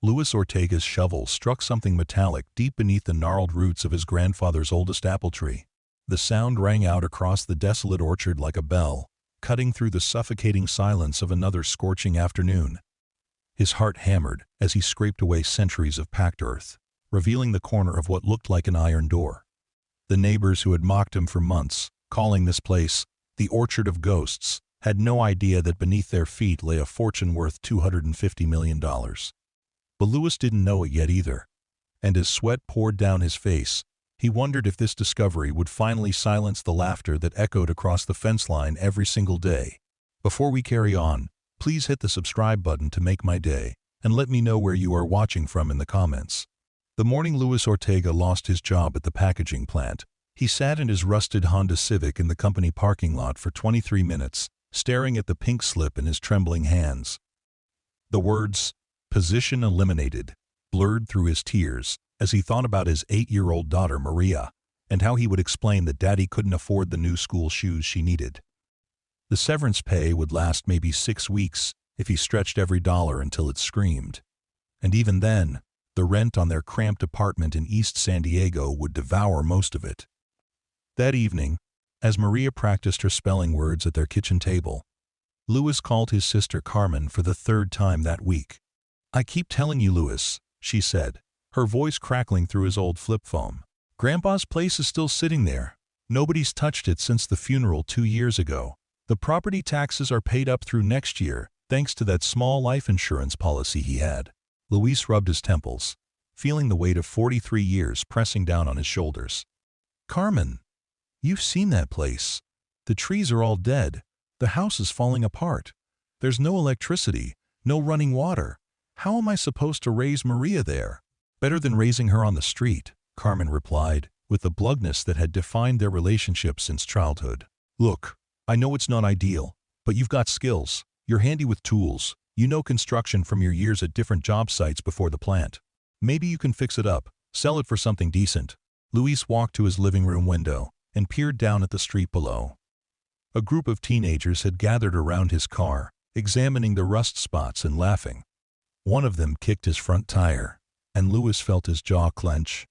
Luis Ortega's shovel struck something metallic deep beneath the gnarled roots of his grandfather's oldest apple tree. The sound rang out across the desolate orchard like a bell, cutting through the suffocating silence of another scorching afternoon. His heart hammered as he scraped away centuries of packed earth, revealing the corner of what looked like an iron door. The neighbors who had mocked him for months, calling this place the Orchard of Ghosts, had no idea that beneath their feet lay a fortune worth $250 million. But Luis didn't know it yet either, and as sweat poured down his face, he wondered if this discovery would finally silence the laughter that echoed across the fence line every single day. Before we carry on, please hit the subscribe button to make my day, and let me know where you are watching from in the comments. The morning Luis Ortega lost his job at the packaging plant, he sat in his rusted Honda Civic in the company parking lot for 23 minutes, staring at the pink slip in his trembling hands. The words, "Position eliminated," blurred through his tears as he thought about his 8-year-old daughter Maria and how he would explain that Daddy couldn't afford the new school shoes she needed. The severance pay would last maybe 6 weeks if he stretched every dollar until it screamed. And even then, the rent on their cramped apartment in East San Diego would devour most of it. That evening, as Maria practiced her spelling words at their kitchen table, Luis called his sister Carmen for the 3rd time that week. "I keep telling you, Luis," she said, her voice crackling through his old flip phone. "Grandpa's place is still sitting there. Nobody's touched it since the funeral 2 years ago. The property taxes are paid up through next year, thanks to that small life insurance policy he had." Luis rubbed his temples, feeling the weight of 43 years pressing down on his shoulders. "Carmen, you've seen that place. The trees are all dead. The house is falling apart. There's no electricity, no running water. How am I supposed to raise Maria there?" "Better than raising her on the street," Carmen replied, with the bluntness that had defined their relationship since childhood. "Look, I know it's not ideal, but you've got skills. You're handy with tools. You know construction from your years at different job sites before the plant. Maybe you can fix it up, sell it for something decent." Luis walked to his living room window and peered down at the street below. A group of teenagers had gathered around his car, examining the rust spots and laughing. One of them kicked his front tire, and Luis felt his jaw clench.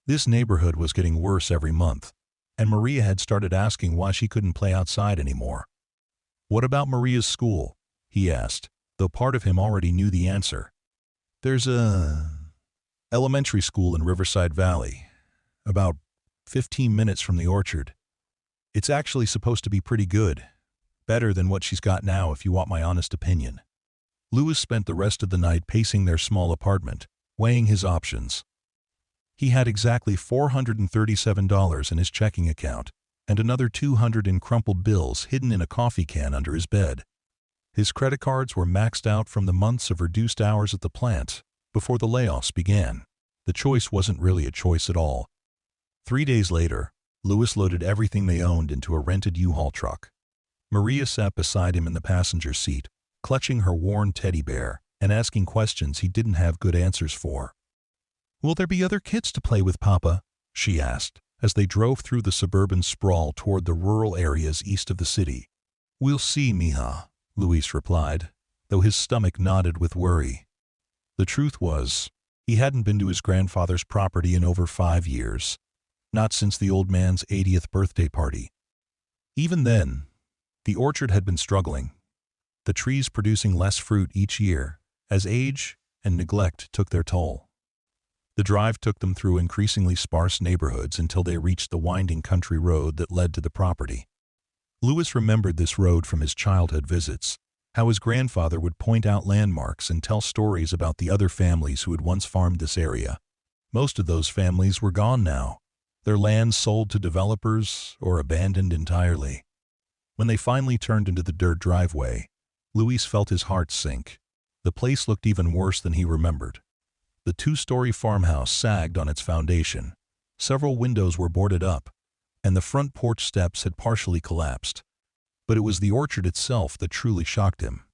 This neighborhood was getting worse every month, and Maria had started asking why she couldn't play outside anymore. "What about Maria's school?" he asked, though part of him already knew the answer. "There's a elementary school in Riverside Valley, about 15 minutes from the orchard. It's actually supposed to be pretty good, better than what she's got now if you want my honest opinion." Luis spent the rest of the night pacing their small apartment, weighing his options. He had exactly $437 in his checking account, and another $200 in crumpled bills hidden in a coffee can under his bed. His credit cards were maxed out from the months of reduced hours at the plant before the layoffs began. The choice wasn't really a choice at all. 3 days later, Luis loaded everything they owned into a rented U-Haul truck. Maria sat beside him in the passenger seat, clutching her worn teddy bear and asking questions he didn't have good answers for. "Will there be other kids to play with, Papa?" she asked, as they drove through the suburban sprawl toward the rural areas east of the city. "We'll see, mija," Luis replied, though his stomach nodded with worry. The truth was, he hadn't been to his grandfather's property in over 5 years, not since the old man's 80th birthday party. Even then, the orchard had been struggling, the trees producing less fruit each year as age and neglect took their toll. The drive took them through increasingly sparse neighborhoods until they reached the winding country road that led to the property. Luis remembered this road from his childhood visits, how his grandfather would point out landmarks and tell stories about the other families who had once farmed this area. Most of those families were gone now, their lands sold to developers or abandoned entirely. When they finally turned into the dirt driveway, Luis felt his heart sink. The place looked even worse than he remembered. The 2-story farmhouse sagged on its foundation. Several windows were boarded up, and the front porch steps had partially collapsed. But it was the orchard itself that truly shocked him.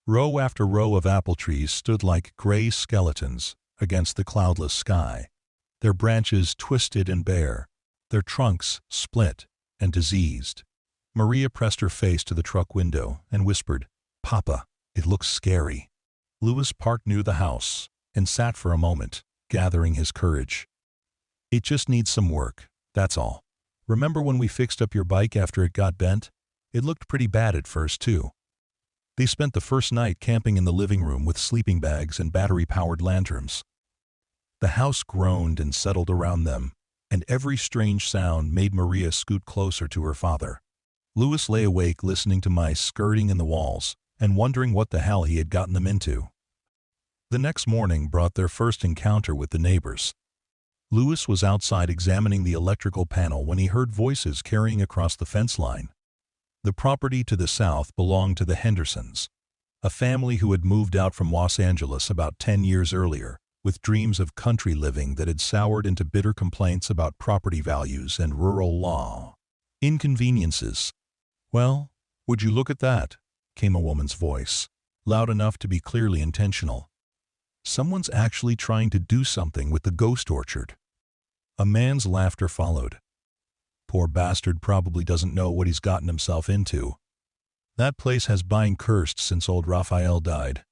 Row after row of apple trees stood like gray skeletons against the cloudless sky, their branches twisted and bare, their trunks split and diseased. Maria pressed her face to the truck window and whispered, "Papa, it looks scary." Louis parked near the house and sat for a moment, gathering his courage. "It just needs some work, that's all. Remember when we fixed up your bike after it got bent? It looked pretty bad at first, too." They spent the first night camping in the living room with sleeping bags and battery-powered lanterns. The house groaned and settled around them, and every strange sound made Maria scoot closer to her father. Louis lay awake listening to mice skirting in the walls and wondering what the hell he had gotten them into. The next morning brought their first encounter with the neighbors. Louis was outside examining the electrical panel when he heard voices carrying across the fence line. The property to the south belonged to the Hendersons, a family who had moved out from Los Angeles about 10 years earlier, with dreams of country living that had soured into bitter complaints about property values and rural law. Inconveniences. "Well, would you look at that?" came a woman's voice, loud enough to be clearly intentional. "Someone's actually trying to do something with the ghost orchard." A man's laughter followed. "Poor bastard probably doesn't know what he's gotten himself into. That place has been cursed since old Raphael died.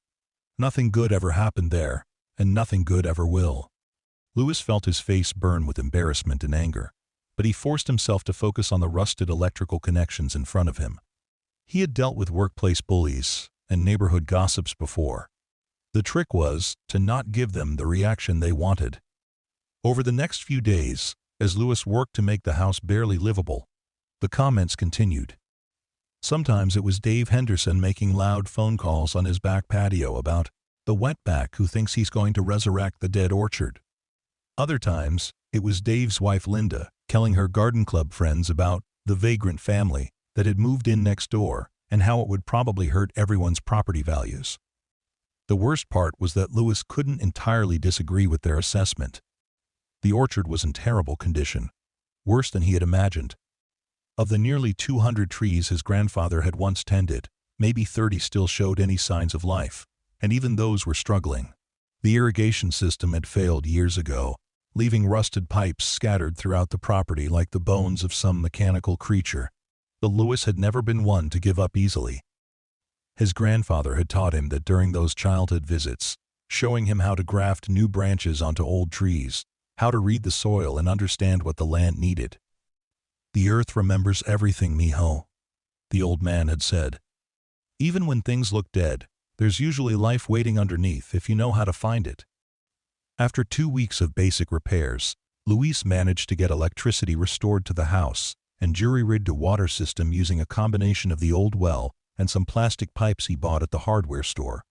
Nothing good ever happened there, and nothing good ever will." Louis felt his face burn with embarrassment and anger, but he forced himself to focus on the rusted electrical connections in front of him. He had dealt with workplace bullies and neighborhood gossips before. The trick was to not give them the reaction they wanted. Over the next few days, as Louis worked to make the house barely livable, the comments continued. Sometimes it was Dave Henderson making loud phone calls on his back patio about the wetback who thinks he's going to resurrect the dead orchard. Other times, it was Dave's wife Linda telling her garden club friends about the vagrant family that had moved in next door and how it would probably hurt everyone's property values. The worst part was that Louis couldn't entirely disagree with their assessment. The orchard was in terrible condition, worse than he had imagined. Of the nearly 200 trees his grandfather had once tended, maybe 30 still showed any signs of life, and even those were struggling. The irrigation system had failed years ago, leaving rusted pipes scattered throughout the property like the bones of some mechanical creature. But Louis had never been one to give up easily. His grandfather had taught him that during those childhood visits, showing him how to graft new branches onto old trees, how to read the soil and understand what the land needed. "The earth remembers everything, mijo," the old man had said. "Even when things look dead, there's usually life waiting underneath if you know how to find it." After 2 weeks of basic repairs, Luis managed to get electricity restored to the house and jury-rigged a water system using a combination of the old well and some plastic pipes he bought at the hardware store.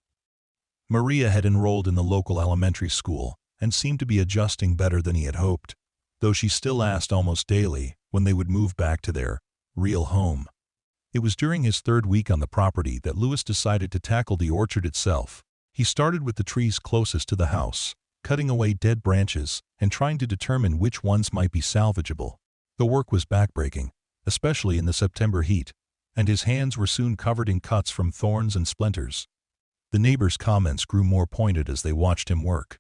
Maria had enrolled in the local elementary school and seemed to be adjusting better than he had hoped, though she still asked almost daily when they would move back to their real home. It was during his third week on the property that Louis decided to tackle the orchard itself. He started with the trees closest to the house, cutting away dead branches and trying to determine which ones might be salvageable. The work was backbreaking, especially in the September heat, and his hands were soon covered in cuts from thorns and splinters. The neighbors' comments grew more pointed as they watched him work.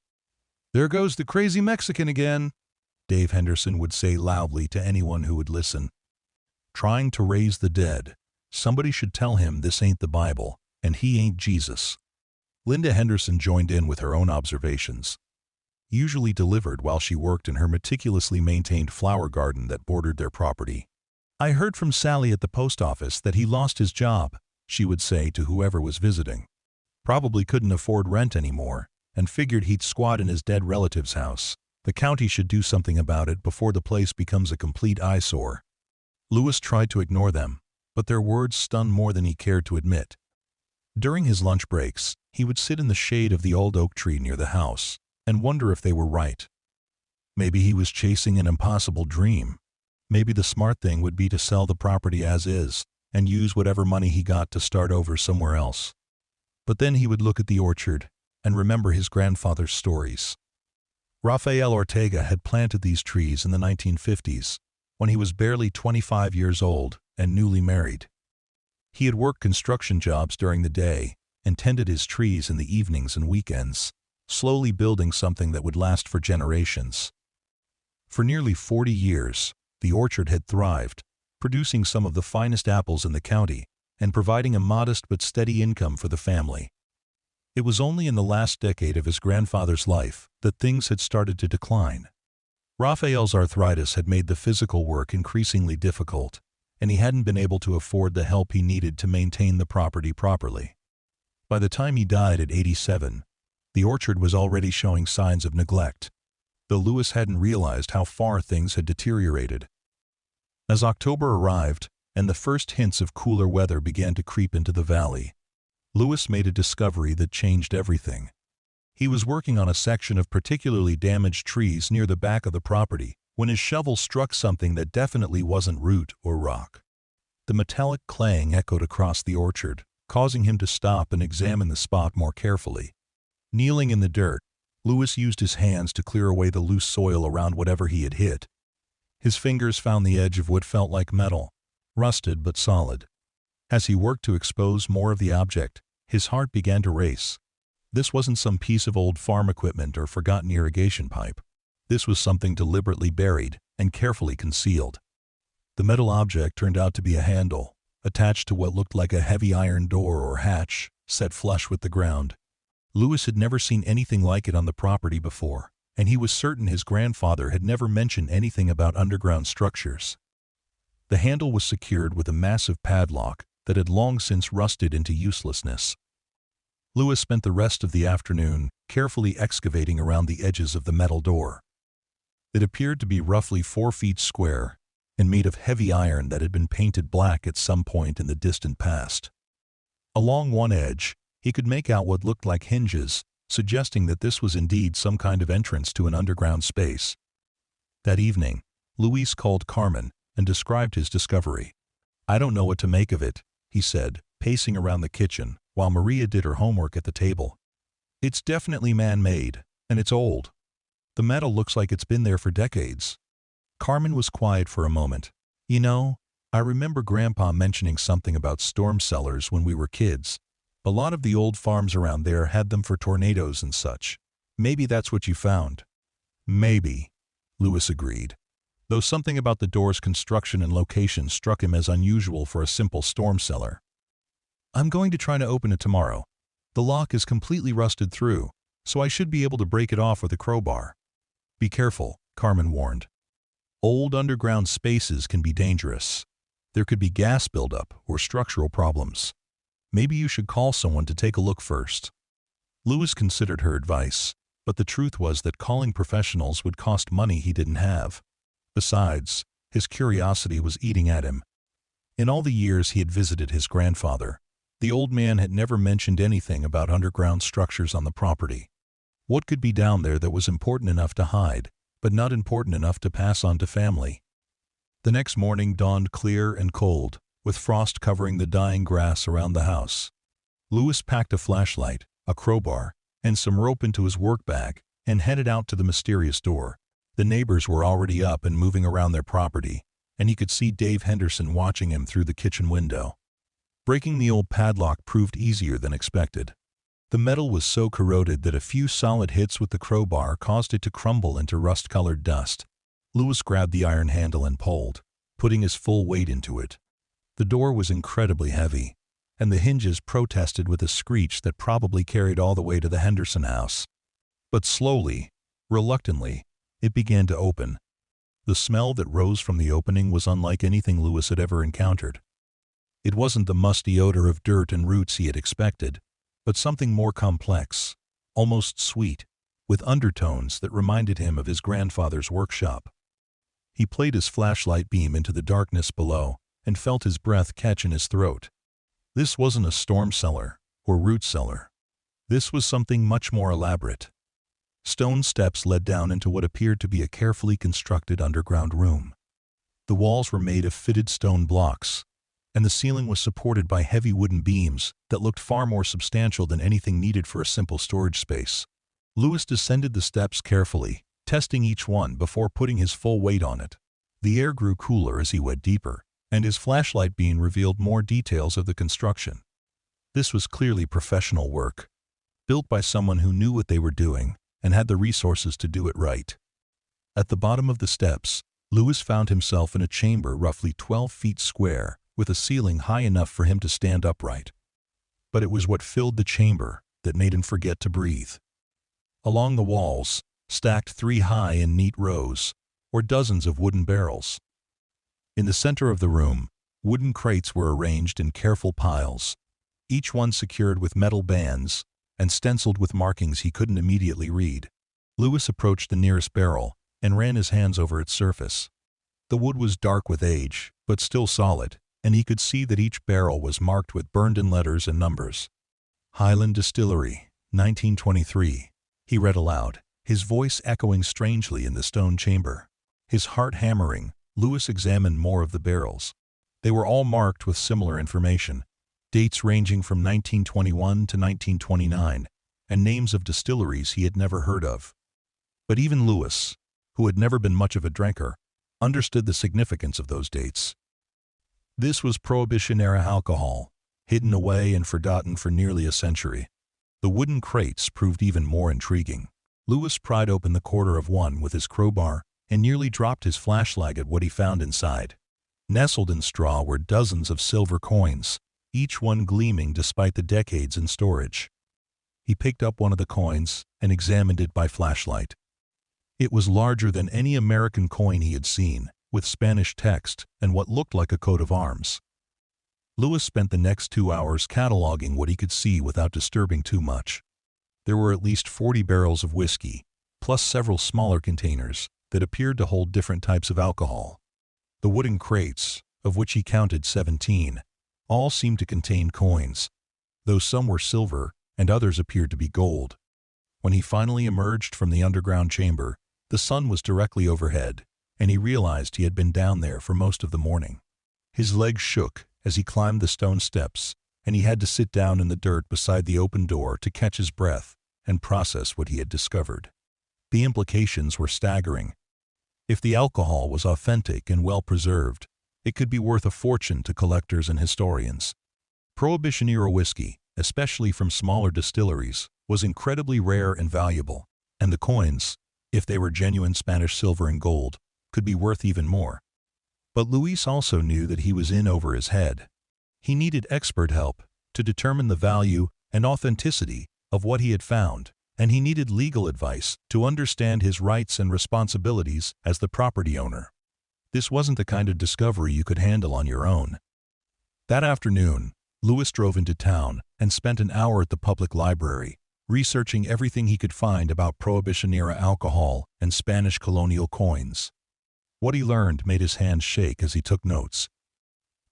"There goes the crazy Mexican again," Dave Henderson would say loudly to anyone who would listen. "Trying to raise the dead. Somebody should tell him this ain't the Bible, and he ain't Jesus." Linda Henderson joined in with her own observations, usually delivered while she worked in her meticulously maintained flower garden that bordered their property. "I heard from Sally at the post office that he lost his job," she would say to whoever was visiting. "Probably couldn't afford rent anymore, and figured he'd squat in his dead relative's house. The county should do something about it before the place becomes a complete eyesore." Louis tried to ignore them, but their words stung more than he cared to admit. During his lunch breaks, he would sit in the shade of the old oak tree near the house and wonder if they were right. Maybe he was chasing an impossible dream. Maybe the smart thing would be to sell the property as is and use whatever money he got to start over somewhere else. But then he would look at the orchard and remember his grandfather's stories. Rafael Ortega had planted these trees in the 1950s, when he was barely 25 years old and newly married. He had worked construction jobs during the day and tended his trees in the evenings and weekends, slowly building something that would last for generations. For nearly 40 years, the orchard had thrived, producing some of the finest apples in the county and providing a modest but steady income for the family. It was only in the last decade of his grandfather's life that things had started to decline. Raphael's arthritis had made the physical work increasingly difficult, and he hadn't been able to afford the help he needed to maintain the property properly. By the time he died at 87, the orchard was already showing signs of neglect, though Louis hadn't realized how far things had deteriorated. As October arrived, and the first hints of cooler weather began to creep into the valley, Louis made a discovery that changed everything. He was working on a section of particularly damaged trees near the back of the property when his shovel struck something that definitely wasn't root or rock. The metallic clang echoed across the orchard, causing him to stop and examine the spot more carefully. Kneeling in the dirt, Louis used his hands to clear away the loose soil around whatever he had hit. His fingers found the edge of what felt like metal, rusted but solid. As he worked to expose more of the object, his heart began to race. This wasn't some piece of old farm equipment or forgotten irrigation pipe. This was something deliberately buried and carefully concealed. The metal object turned out to be a handle, attached to what looked like a heavy iron door or hatch, set flush with the ground. Louis had never seen anything like it on the property before, and he was certain his grandfather had never mentioned anything about underground structures. The handle was secured with a massive padlock that had long since rusted into uselessness. Louis spent the rest of the afternoon carefully excavating around the edges of the metal door. It appeared to be roughly 4 feet square and made of heavy iron that had been painted black at some point in the distant past. Along one edge, he could make out what looked like hinges, suggesting that this was indeed some kind of entrance to an underground space. That evening, Louis called Carmen and described his discovery. "I don't know what to make of it," he said, pacing around the kitchen, while Maria did her homework at the table. "It's definitely man-made, and it's old. The metal looks like it's been there for decades." Carmen was quiet for a moment. "You know, I remember Grandpa mentioning something about storm cellars when we were kids. A lot of the old farms around there had them for tornadoes and such. Maybe that's what you found." "Maybe," Louis agreed, though something about the door's construction and location struck him as unusual for a simple storm cellar. "I'm going to try to open it tomorrow. The lock is completely rusted through, so I should be able to break it off with a crowbar." "Be careful," Carmen warned. "Old underground spaces can be dangerous. There could be gas buildup or structural problems. Maybe you should call someone to take a look first." Louis considered her advice, but the truth was that calling professionals would cost money he didn't have. Besides, his curiosity was eating at him. In all the years he had visited his grandfather, the old man had never mentioned anything about underground structures on the property. What could be down there that was important enough to hide, but not important enough to pass on to family? The next morning dawned clear and cold, with frost covering the dying grass around the house. Louis packed a flashlight, a crowbar, and some rope into his work bag, and headed out to the mysterious door. The neighbors were already up and moving around their property, and he could see Dave Henderson watching him through the kitchen window. Breaking the old padlock proved easier than expected. The metal was so corroded that a few solid hits with the crowbar caused it to crumble into rust-colored dust. Louis grabbed the iron handle and pulled, putting his full weight into it. The door was incredibly heavy, and the hinges protested with a screech that probably carried all the way to the Henderson house. But slowly, reluctantly, it began to open. The smell that rose from the opening was unlike anything Louis had ever encountered. It wasn't the musty odor of dirt and roots he had expected, but something more complex, almost sweet, with undertones that reminded him of his grandfather's workshop. He played his flashlight beam into the darkness below and felt his breath catch in his throat. This wasn't a storm cellar or root cellar. This was something much more elaborate. Stone steps led down into what appeared to be a carefully constructed underground room. The walls were made of fitted stone blocks, and the ceiling was supported by heavy wooden beams that looked far more substantial than anything needed for a simple storage space. Louis descended the steps carefully, testing each one before putting his full weight on it. The air grew cooler as he went deeper, and his flashlight beam revealed more details of the construction. This was clearly professional work, built by someone who knew what they were doing and had the resources to do it right. At the bottom of the steps, Louis found himself in a chamber roughly 12 feet square, with a ceiling high enough for him to stand upright. But it was what filled the chamber that made him forget to breathe. Along the walls, stacked 3 high in neat rows, were dozens of wooden barrels. In the center of the room, wooden crates were arranged in careful piles, each one secured with metal bands and stenciled with markings he couldn't immediately read. Lewis approached the nearest barrel and ran his hands over its surface. The wood was dark with age, but still solid, and he could see that each barrel was marked with burned-in letters and numbers. Highland Distillery, 1923, he read aloud, his voice echoing strangely in the stone chamber. His heart hammering, Lewis examined more of the barrels. They were all marked with similar information, dates ranging from 1921 to 1929, and names of distilleries he had never heard of. But even Lewis, who had never been much of a drinker, understood the significance of those dates. This was Prohibition-era alcohol, hidden away and forgotten for nearly a century. The wooden crates proved even more intriguing. Lewis pried open the quarter of one with his crowbar and nearly dropped his flashlight at what he found inside. Nestled in straw were dozens of silver coins, each one gleaming despite the decades in storage. He picked up one of the coins and examined it by flashlight. It was larger than any American coin he had seen, with Spanish text and what looked like a coat of arms. Lewis spent the next 2 hours cataloging what he could see without disturbing too much. There were at least 40 barrels of whiskey, plus several smaller containers that appeared to hold different types of alcohol. The wooden crates, of which he counted 17, all seemed to contain coins, though some were silver and others appeared to be gold. When he finally emerged from the underground chamber, the sun was directly overhead, and he realized he had been down there for most of the morning. His legs shook as he climbed the stone steps, and he had to sit down in the dirt beside the open door to catch his breath and process what he had discovered. The implications were staggering. If the alcohol was authentic and well-preserved, it could be worth a fortune to collectors and historians. Prohibition-era whiskey, especially from smaller distilleries, was incredibly rare and valuable, and the coins, if they were genuine Spanish silver and gold, could be worth even more. But Luis also knew that he was in over his head. He needed expert help to determine the value and authenticity of what he had found, and he needed legal advice to understand his rights and responsibilities as the property owner. This wasn't the kind of discovery you could handle on your own. That afternoon, Lewis drove into town and spent an hour at the public library, researching everything he could find about Prohibition-era alcohol and Spanish colonial coins. What he learned made his hands shake as he took notes.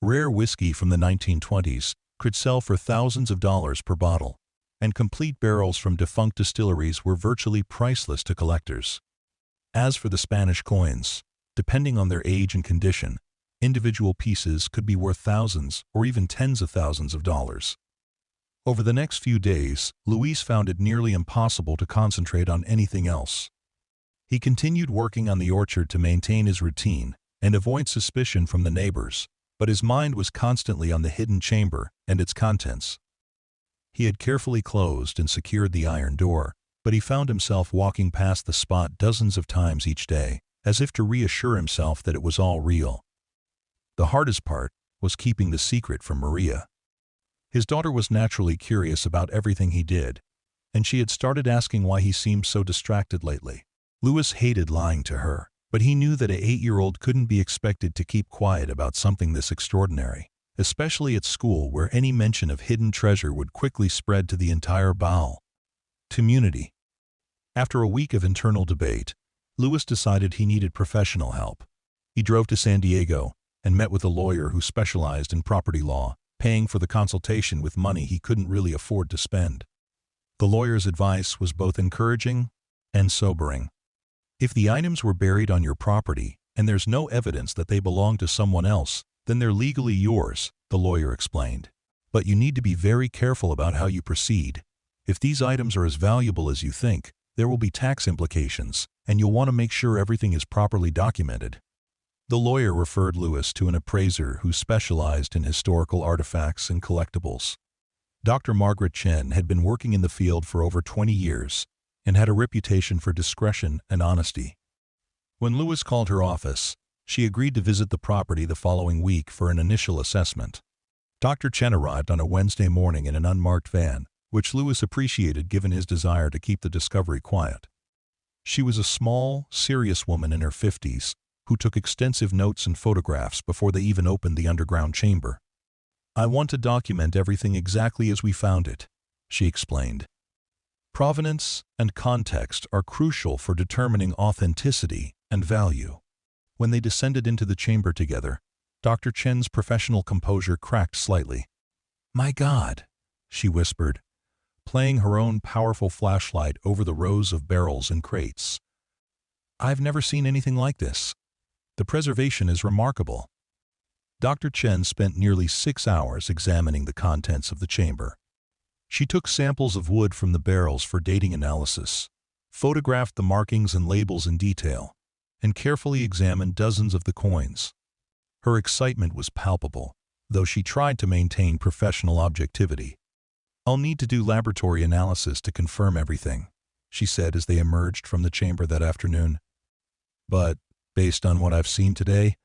Rare whiskey from the 1920s could sell for thousands of dollars per bottle, and complete barrels from defunct distilleries were virtually priceless to collectors. As for the Spanish coins, depending on their age and condition, individual pieces could be worth thousands or even tens of thousands of dollars. Over the next few days, Luis found it nearly impossible to concentrate on anything else. He continued working on the orchard to maintain his routine and avoid suspicion from the neighbors, but his mind was constantly on the hidden chamber and its contents. He had carefully closed and secured the iron door, but he found himself walking past the spot dozens of times each day, as if to reassure himself that it was all real. The hardest part was keeping the secret from Maria. His daughter was naturally curious about everything he did, and she had started asking why he seemed so distracted lately. Lewis hated lying to her, but he knew that an 8-year-old couldn't be expected to keep quiet about something this extraordinary, especially at school where any mention of hidden treasure would quickly spread to the entire Baal community. After a week of internal debate, Lewis decided he needed professional help. He drove to San Diego and met with a lawyer who specialized in property law, paying for the consultation with money he couldn't really afford to spend. The lawyer's advice was both encouraging and sobering. If the items were buried on your property and there's no evidence that they belong to someone else, then they're legally yours, the lawyer explained. But you need to be very careful about how you proceed. If these items are as valuable as you think, there will be tax implications, and you'll want to make sure everything is properly documented. The lawyer referred Lewis to an appraiser who specialized in historical artifacts and collectibles. Dr. Margaret Chen had been working in the field for over 20 years and had a reputation for discretion and honesty. When Lewis called her office, she agreed to visit the property the following week for an initial assessment. Dr. Chen arrived on a Wednesday morning in an unmarked van, which Lewis appreciated given his desire to keep the discovery quiet. She was a small, serious woman in her 50s who took extensive notes and photographs before they even opened the underground chamber. "I want to document everything exactly as we found it," she explained. "Provenance and context are crucial for determining authenticity and value." When they descended into the chamber together, Dr. Chen's professional composure cracked slightly. "My God," she whispered, playing her own powerful flashlight over the rows of barrels and crates. "I've never seen anything like this. The preservation is remarkable." Dr. Chen spent nearly 6 hours examining the contents of the chamber. She took samples of wood from the barrels for dating analysis, photographed the markings and labels in detail, and carefully examined dozens of the coins. Her excitement was palpable, though she tried to maintain professional objectivity. "I'll need to do laboratory analysis to confirm everything," she said as they emerged from the chamber that afternoon. "But, based on what I've seen today,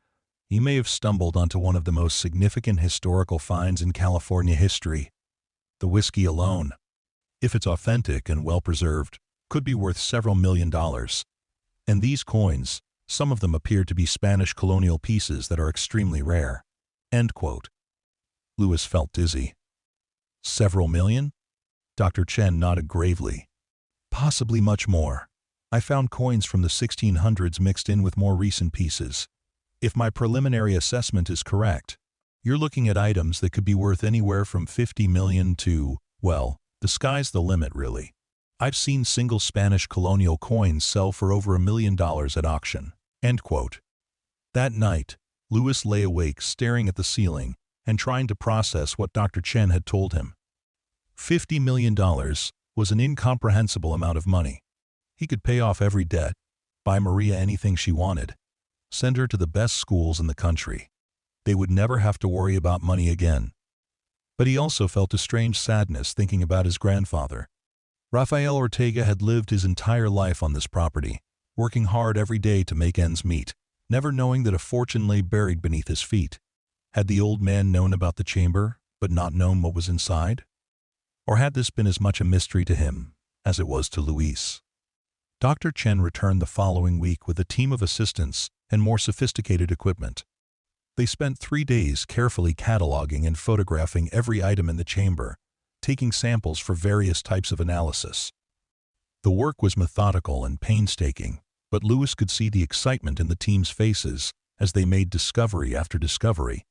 you may have stumbled onto one of the most significant historical finds in California history. The whiskey alone, if it's authentic and well-preserved, could be worth several $1,000,000. And these coins, some of them appear to be Spanish colonial pieces that are extremely rare." End quote. Lewis felt dizzy. "Several million?" Dr. Chen nodded gravely. "Possibly much more. I found coins from the 1600s mixed in with more recent pieces. If my preliminary assessment is correct, you're looking at items that could be worth anywhere from 50 million to, well, the sky's the limit really. I've seen single Spanish colonial coins sell for over $1 million at auction." End quote. That night, Lewis lay awake staring at the ceiling and trying to process what Dr. Chen had told him. $50 million was an incomprehensible amount of money. He could pay off every debt, buy Maria anything she wanted, send her to the best schools in the country. They would never have to worry about money again. But he also felt a strange sadness thinking about his grandfather. Rafael Ortega had lived his entire life on this property, working hard every day to make ends meet, never knowing that a fortune lay buried beneath his feet. Had the old man known about the chamber, but not known what was inside? Or had this been as much a mystery to him as it was to Luis? Dr. Chen returned the following week with a team of assistants and more sophisticated equipment. They spent 3 days carefully cataloging and photographing every item in the chamber, taking samples for various types of analysis. The work was methodical and painstaking, but Lewis could see the excitement in the team's faces as they made discovery after discovery.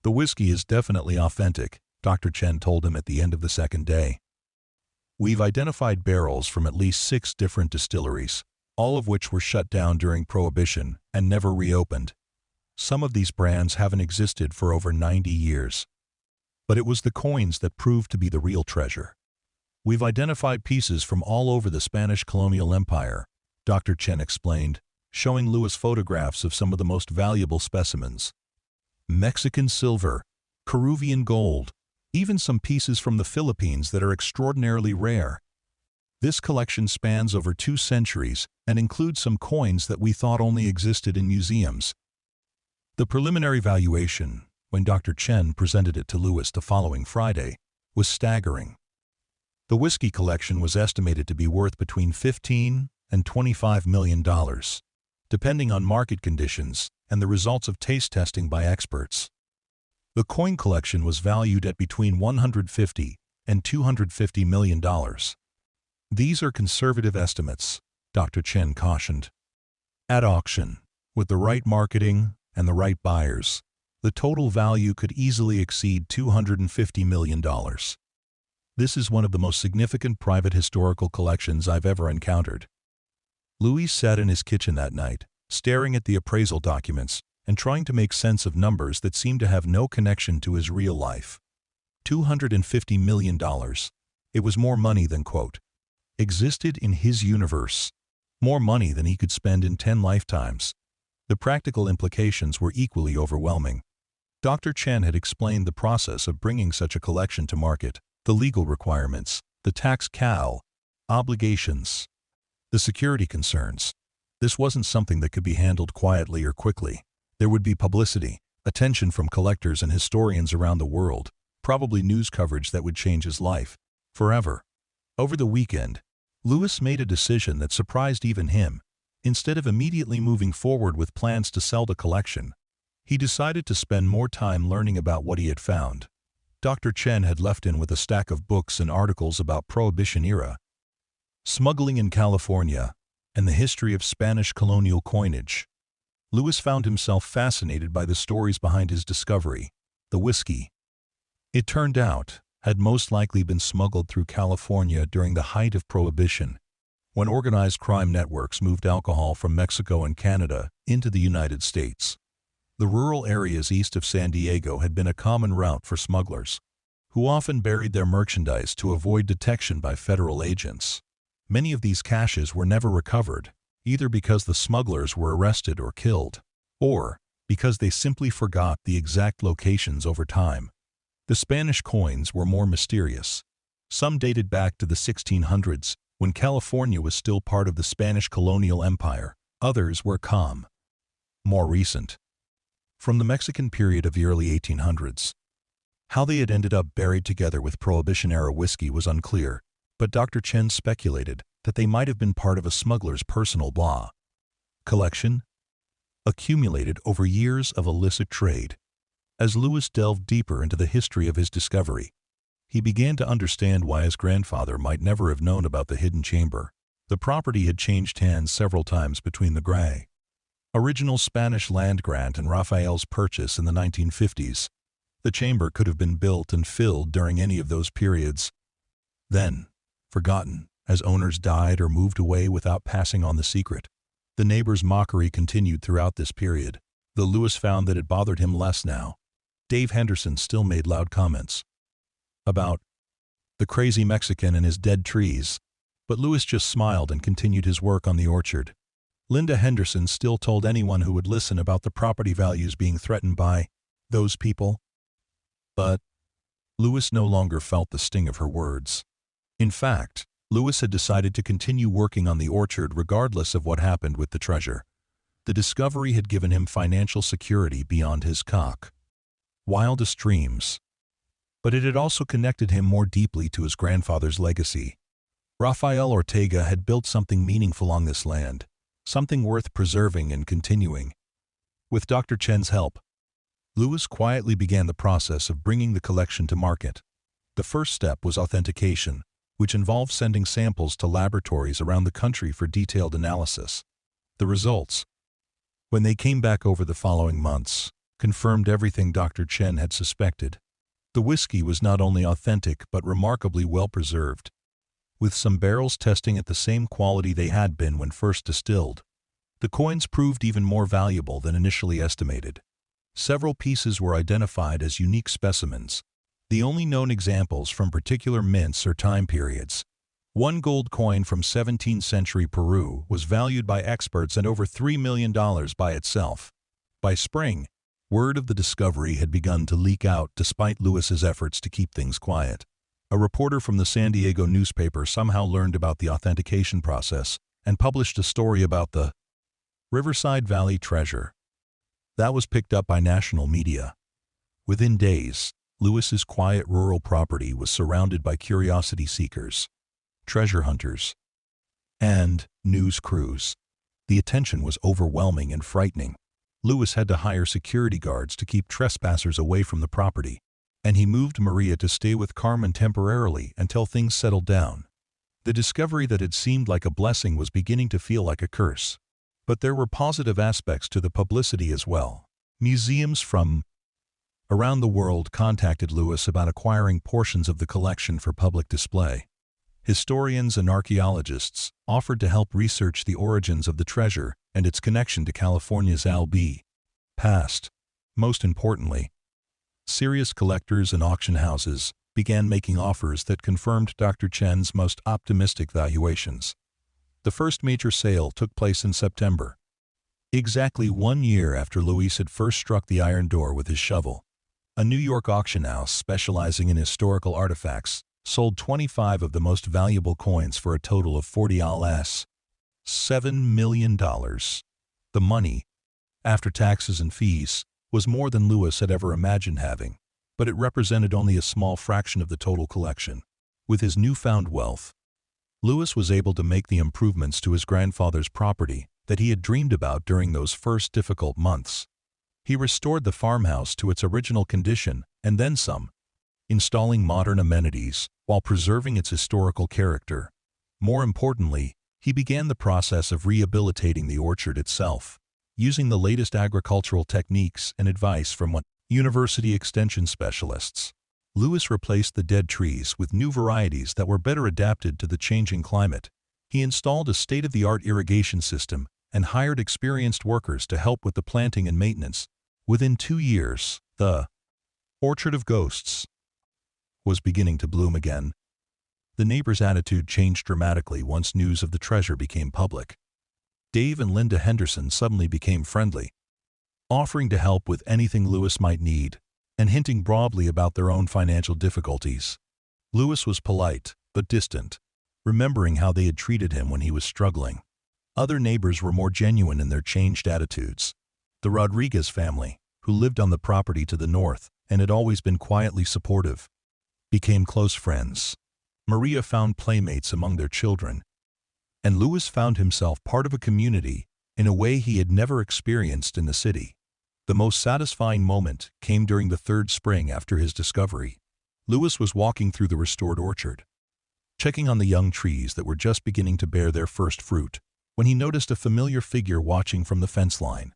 "The whiskey is definitely authentic," Dr. Chen told him at the end of the second day. "We've identified barrels from at least 6 different distilleries, all of which were shut down during Prohibition and never reopened. Some of these brands haven't existed for over 90 years. But it was the coins that proved to be the real treasure. We've identified pieces from all over the Spanish colonial empire," Dr. Chen explained, showing Lewis photographs of some of the most valuable specimens. Mexican silver, Peruvian gold, even some pieces from the Philippines that are extraordinarily rare. This collection spans over 2 centuries and includes some coins that we thought only existed in museums. The preliminary valuation, when Dr. Chen presented it to Lewis the following Friday, was staggering. The whiskey collection was estimated to be worth between $15 and $25 million, depending on market conditions and the results of taste testing by experts. The coin collection was valued at between $150 and $250 million. "These are conservative estimates," Dr. Chen cautioned. "At auction, with the right marketing and the right buyers, the total value could easily exceed $250 million. This is one of the most significant private historical collections I've ever encountered." Louis sat in his kitchen that night, staring at the appraisal documents and trying to make sense of numbers that seemed to have no connection to his real life. $250 million. It was more money than, quote, existed in his universe. More money than he could spend in 10 lifetimes. The practical implications were equally overwhelming. Dr. Chen had explained the process of bringing such a collection to market, the legal requirements, the tax obligations, the security concerns. This wasn't something that could be handled quietly or quickly. There would be publicity, attention from collectors and historians around the world, probably news coverage that would change his life. forever. Over the weekend, Lewis made a decision that surprised even him. Instead of immediately moving forward with plans to sell the collection, he decided to spend more time learning about what he had found. Dr. Chen had left in with a stack of books and articles about Prohibition-era smuggling in California and the history of Spanish colonial coinage. Lewis found himself fascinated by the stories behind his discovery. The whiskey, it turned out, had most likely been smuggled through California during the height of Prohibition, when organized crime networks moved alcohol from Mexico and Canada into the United States. The rural areas east of San Diego had been a common route for smugglers, who often buried their merchandise to avoid detection by federal agents. Many of these caches were never recovered, either because the smugglers were arrested or killed, or because they simply forgot the exact locations over time. The Spanish coins were more mysterious. Some dated back to the 1600s, when California was still part of the Spanish colonial empire. Others were more recent, from the Mexican period of the early 1800s. How they had ended up buried together with Prohibition-era whiskey was unclear, but Dr. Chen speculated that they might have been part of a smuggler's personal collection, accumulated over years of illicit trade. As Lewis delved deeper into the history of his discovery, he began to understand why his grandfather might never have known about the hidden chamber. The property had changed hands several times between the original Spanish land grant and Raphael's purchase in the 1950s. The chamber could have been built and filled during any of those periods, then forgotten as owners died or moved away without passing on the secret. The neighbors' mockery continued throughout this period, though Lewis found that it bothered him less now. Dave Henderson still made loud comments about the crazy Mexican and his dead trees, but Lewis just smiled and continued his work on the orchard. Linda Henderson still told anyone who would listen about the property values being threatened by those people, but Lewis no longer felt the sting of her words. In fact, Lewis had decided to continue working on the orchard regardless of what happened with the treasure. The discovery had given him financial security beyond his wildest dreams, but it had also connected him more deeply to his grandfather's legacy. Rafael Ortega had built something meaningful on this land, something worth preserving and continuing. With Dr. Chen's help, Lewis quietly began the process of bringing the collection to market. The first step was authentication, which involved sending samples to laboratories around the country for detailed analysis. The results, when they came back over the following months, confirmed everything Dr. Chen had suspected. The whiskey was not only authentic but remarkably well preserved, with some barrels testing at the same quality they had been when first distilled. The coins proved even more valuable than initially estimated. Several pieces were identified as unique specimens, the only known examples from particular mints or time periods. One gold coin from 17th century Peru was valued by experts at over $3 million by itself. By spring, word of the discovery had begun to leak out despite Lewis's efforts to keep things quiet. A reporter from the San Diego newspaper somehow learned about the authentication process and published a story about the Riverside Valley treasure. That was picked up by national media. Within days, Lewis's quiet rural property was surrounded by curiosity seekers, treasure hunters, and news crews. The attention was overwhelming and frightening. Lewis had to hire security guards to keep trespassers away from the property, and he moved Maria to stay with Carmen temporarily until things settled down. The discovery that had seemed like a blessing was beginning to feel like a curse. But there were positive aspects to the publicity as well. Museums from around the world contacted Lewis about acquiring portions of the collection for public display. Historians and archaeologists offered to help research the origins of the treasure and its connection to California's past. Most importantly, serious collectors and auction houses began making offers that confirmed Dr. Chen's most optimistic valuations. The first major sale took place in September, exactly 1 year after Luis had first struck the iron door with his shovel. A New York auction house specializing in historical artifacts sold 25 of the most valuable coins for a total of $7 million. The money, after taxes and fees, was more than Lewis had ever imagined having, but it represented only a small fraction of the total collection. With his newfound wealth, Louis was able to make the improvements to his grandfather's property that he had dreamed about during those first difficult months. He restored the farmhouse to its original condition and then some, installing modern amenities while preserving its historical character. More importantly, he began the process of rehabilitating the orchard itself, using the latest agricultural techniques and advice from university extension specialists. Louis replaced the dead trees with new varieties that were better adapted to the changing climate. He installed a state-of-the-art irrigation system and hired experienced workers to help with the planting and maintenance. Within 2 years, the Orchard of Ghosts was beginning to bloom again. The neighbors' attitude changed dramatically once news of the treasure became public. Dave and Linda Henderson suddenly became friendly, offering to help with anything Louis might need, and hinting broadly about their own financial difficulties. Louis was polite, but distant, remembering how they had treated him when he was struggling. Other neighbors were more genuine in their changed attitudes. The Rodriguez family, who lived on the property to the north and had always been quietly supportive, became close friends. Maria found playmates among their children, and Louis found himself part of a community in a way he had never experienced in the city. The most satisfying moment came during the third spring after his discovery. Louis was walking through the restored orchard, checking on the young trees that were just beginning to bear their first fruit, when he noticed a familiar figure watching from the fence line.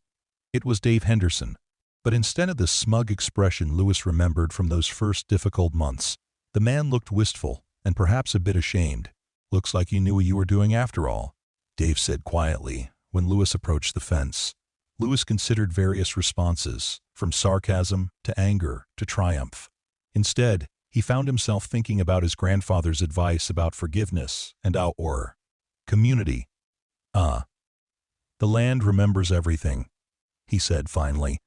It was Dave Henderson, but instead of the smug expression Louis remembered from those first difficult months, the man looked wistful and perhaps a bit ashamed. "Looks like you knew what you were doing after all," Dave said quietly when Louis approached the fence. Louis considered various responses, from sarcasm to anger to triumph. Instead, he found himself thinking about his grandfather's advice about forgiveness and our community. "The land remembers everything," he said finally.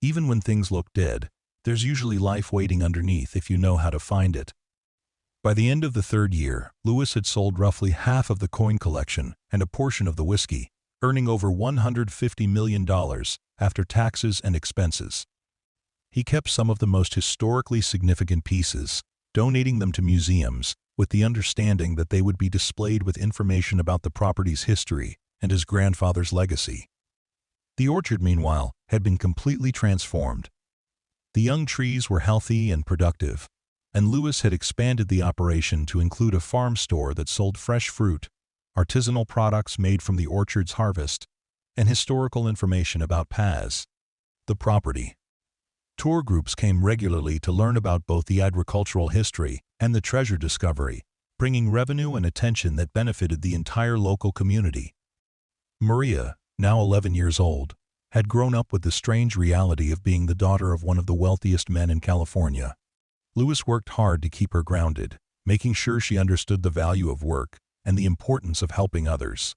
"Even when things look dead, there's usually life waiting underneath if you know how to find it." By the end of the third year, Louis had sold roughly half of the coin collection and a portion of the whiskey, earning over $150 million after taxes and expenses. He kept some of the most historically significant pieces, donating them to museums, with the understanding that they would be displayed with information about the property's history and his grandfather's legacy. The orchard, meanwhile, had been completely transformed. The young trees were healthy and productive, and Louis had expanded the operation to include a farm store that sold fresh fruit, artisanal products made from the orchard's harvest, and historical information about Paz, the property. Tour groups came regularly to learn about both the agricultural history and the treasure discovery, bringing revenue and attention that benefited the entire local community. Maria, now 11 years old, had grown up with the strange reality of being the daughter of one of the wealthiest men in California. Louis worked hard to keep her grounded, making sure she understood the value of work and the importance of helping others.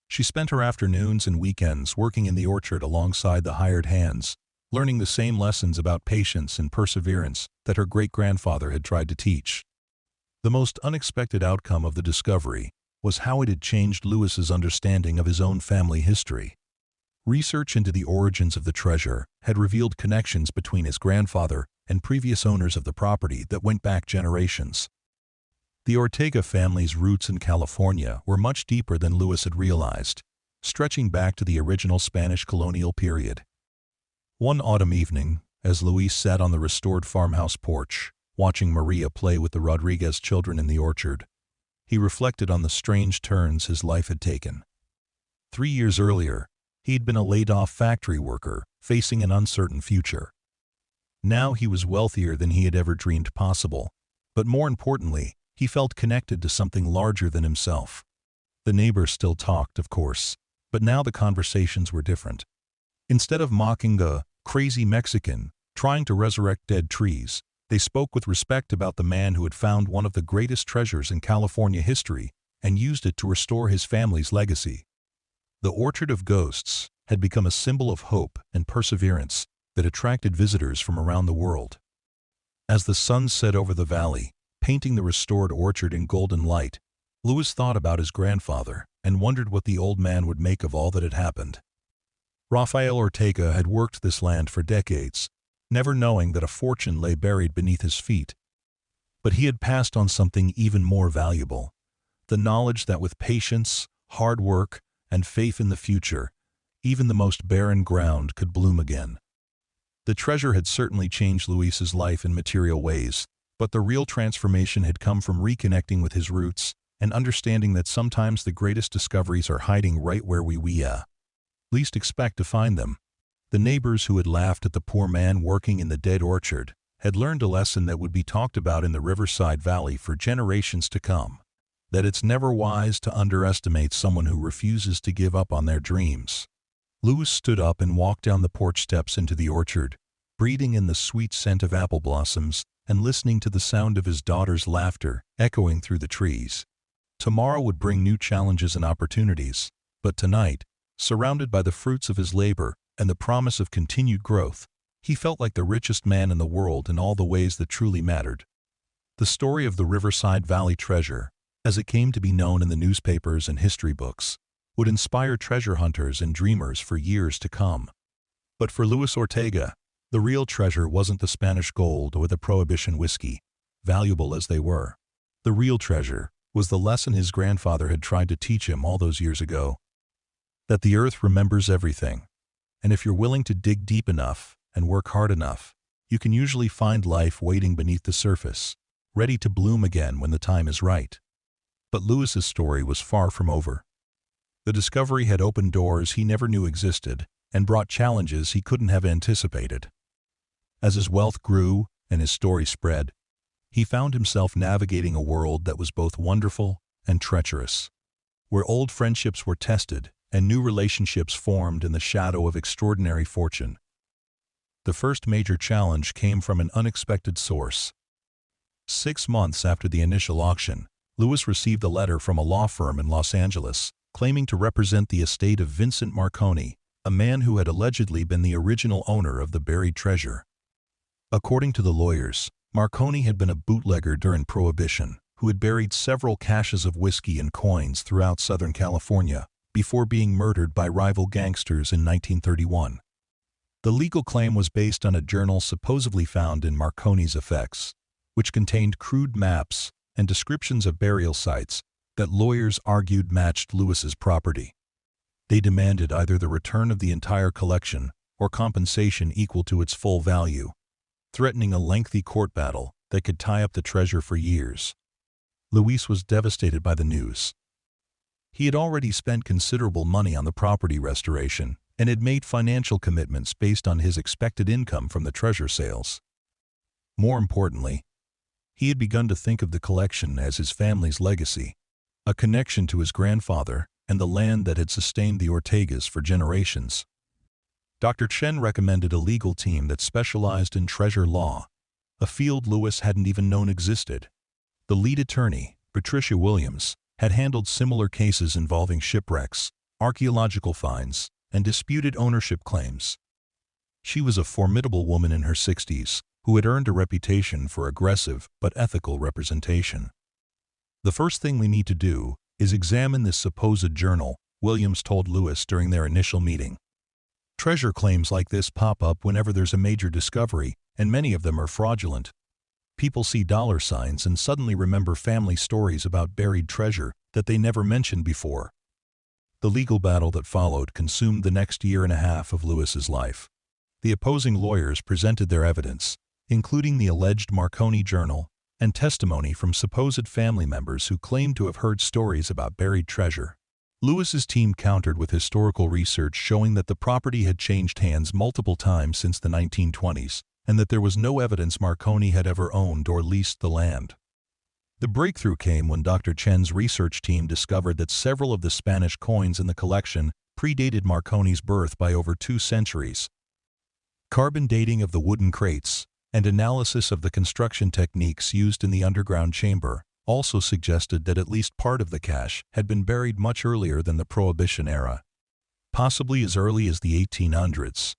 She spent her afternoons and weekends working in the orchard alongside the hired hands, learning the same lessons about patience and perseverance that her great-grandfather had tried to teach. The most unexpected outcome of the discovery was how it had changed Louis's understanding of his own family history. Research into the origins of the treasure had revealed connections between his grandfather and previous owners of the property that went back generations. The Ortega family's roots in California were much deeper than Louis had realized, stretching back to the original Spanish colonial period. One autumn evening, as Louis sat on the restored farmhouse porch, watching Maria play with the Rodriguez children in the orchard, he reflected on the strange turns his life had taken. 3 years earlier, he'd been a laid-off factory worker, facing an uncertain future. Now he was wealthier than he had ever dreamed possible, but more importantly, he felt connected to something larger than himself. The neighbors still talked, of course, but now the conversations were different. Instead of mocking the crazy Mexican trying to resurrect dead trees, they spoke with respect about the man who had found one of the greatest treasures in California history and used it to restore his family's legacy. The Orchard of Ghosts had become a symbol of hope and perseverance that attracted visitors from around the world. As the sun set over the valley, painting the restored orchard in golden light, Louis thought about his grandfather and wondered what the old man would make of all that had happened. Rafael Ortega had worked this land for decades, never knowing that a fortune lay buried beneath his feet. But he had passed on something even more valuable: the knowledge that with patience, hard work, and faith in the future, even the most barren ground could bloom again. The treasure had certainly changed Luis's life in material ways, but the real transformation had come from reconnecting with his roots and understanding that sometimes the greatest discoveries are hiding right where we least expect to find them. The neighbors who had laughed at the poor man working in the dead orchard had learned a lesson that would be talked about in the Riverside Valley for generations to come: that it's never wise to underestimate someone who refuses to give up on their dreams. Luis stood up and walked down the porch steps into the orchard, breathing in the sweet scent of apple blossoms and listening to the sound of his daughter's laughter echoing through the trees. Tomorrow would bring new challenges and opportunities, but tonight, surrounded by the fruits of his labor and the promise of continued growth, he felt like the richest man in the world in all the ways that truly mattered. The story of the Riverside Valley treasure, as it came to be known in the newspapers and history books, would inspire treasure hunters and dreamers for years to come. But for Luis Ortega, the real treasure wasn't the Spanish gold or the Prohibition whiskey, valuable as they were. The real treasure was the lesson his grandfather had tried to teach him all those years ago: that the earth remembers everything, and if you're willing to dig deep enough and work hard enough, you can usually find life waiting beneath the surface, ready to bloom again when the time is right. But Luis's story was far from over. The discovery had opened doors he never knew existed and brought challenges he couldn't have anticipated. As his wealth grew and his story spread, he found himself navigating a world that was both wonderful and treacherous, where old friendships were tested and new relationships formed in the shadow of extraordinary fortune. The first major challenge came from an unexpected source. 6 months after the initial auction, Luis received a letter from a law firm in Los Angeles claiming to represent the estate of Vincent Marconi, a man who had allegedly been the original owner of the buried treasure. According to the lawyers, Marconi had been a bootlegger during Prohibition who had buried several caches of whiskey and coins throughout Southern California before being murdered by rival gangsters in 1931. The legal claim was based on a journal supposedly found in Marconi's effects, which contained crude maps and descriptions of burial sites that lawyers argued matched Luis's property. They demanded either the return of the entire collection or compensation equal to its full value, threatening a lengthy court battle that could tie up the treasure for years. Luis was devastated by the news. He had already spent considerable money on the property restoration and had made financial commitments based on his expected income from the treasure sales. More importantly, he had begun to think of the collection as his family's legacy, a connection to his grandfather and the land that had sustained the Ortegas for generations. Dr. Chen recommended a legal team that specialized in treasure law, a field Luis hadn't even known existed. The lead attorney, Patricia Williams, had handled similar cases involving shipwrecks, archaeological finds, and disputed ownership claims. She was a formidable woman in her 60s who had earned a reputation for aggressive but ethical representation. "The first thing we need to do is examine this supposed journal," Williams told Luis during their initial meeting. "Treasure claims like this pop up whenever there's a major discovery, and many of them are fraudulent. People see dollar signs and suddenly remember family stories about buried treasure that they never mentioned before." The legal battle that followed consumed the next year and a half of Luis's life. The opposing lawyers presented their evidence, including the alleged Marconi journal and testimony from supposed family members who claimed to have heard stories about buried treasure. Luis's team countered with historical research showing that the property had changed hands multiple times since the 1920s, and that there was no evidence Marconi had ever owned or leased the land. The breakthrough came when Dr. Chen's research team discovered that several of the Spanish coins in the collection predated Marconi's birth by over 2 centuries. Carbon dating of the wooden crates and analysis of the construction techniques used in the underground chamber also suggested that at least part of the cache had been buried much earlier than the Prohibition era, possibly as early as the 1800s.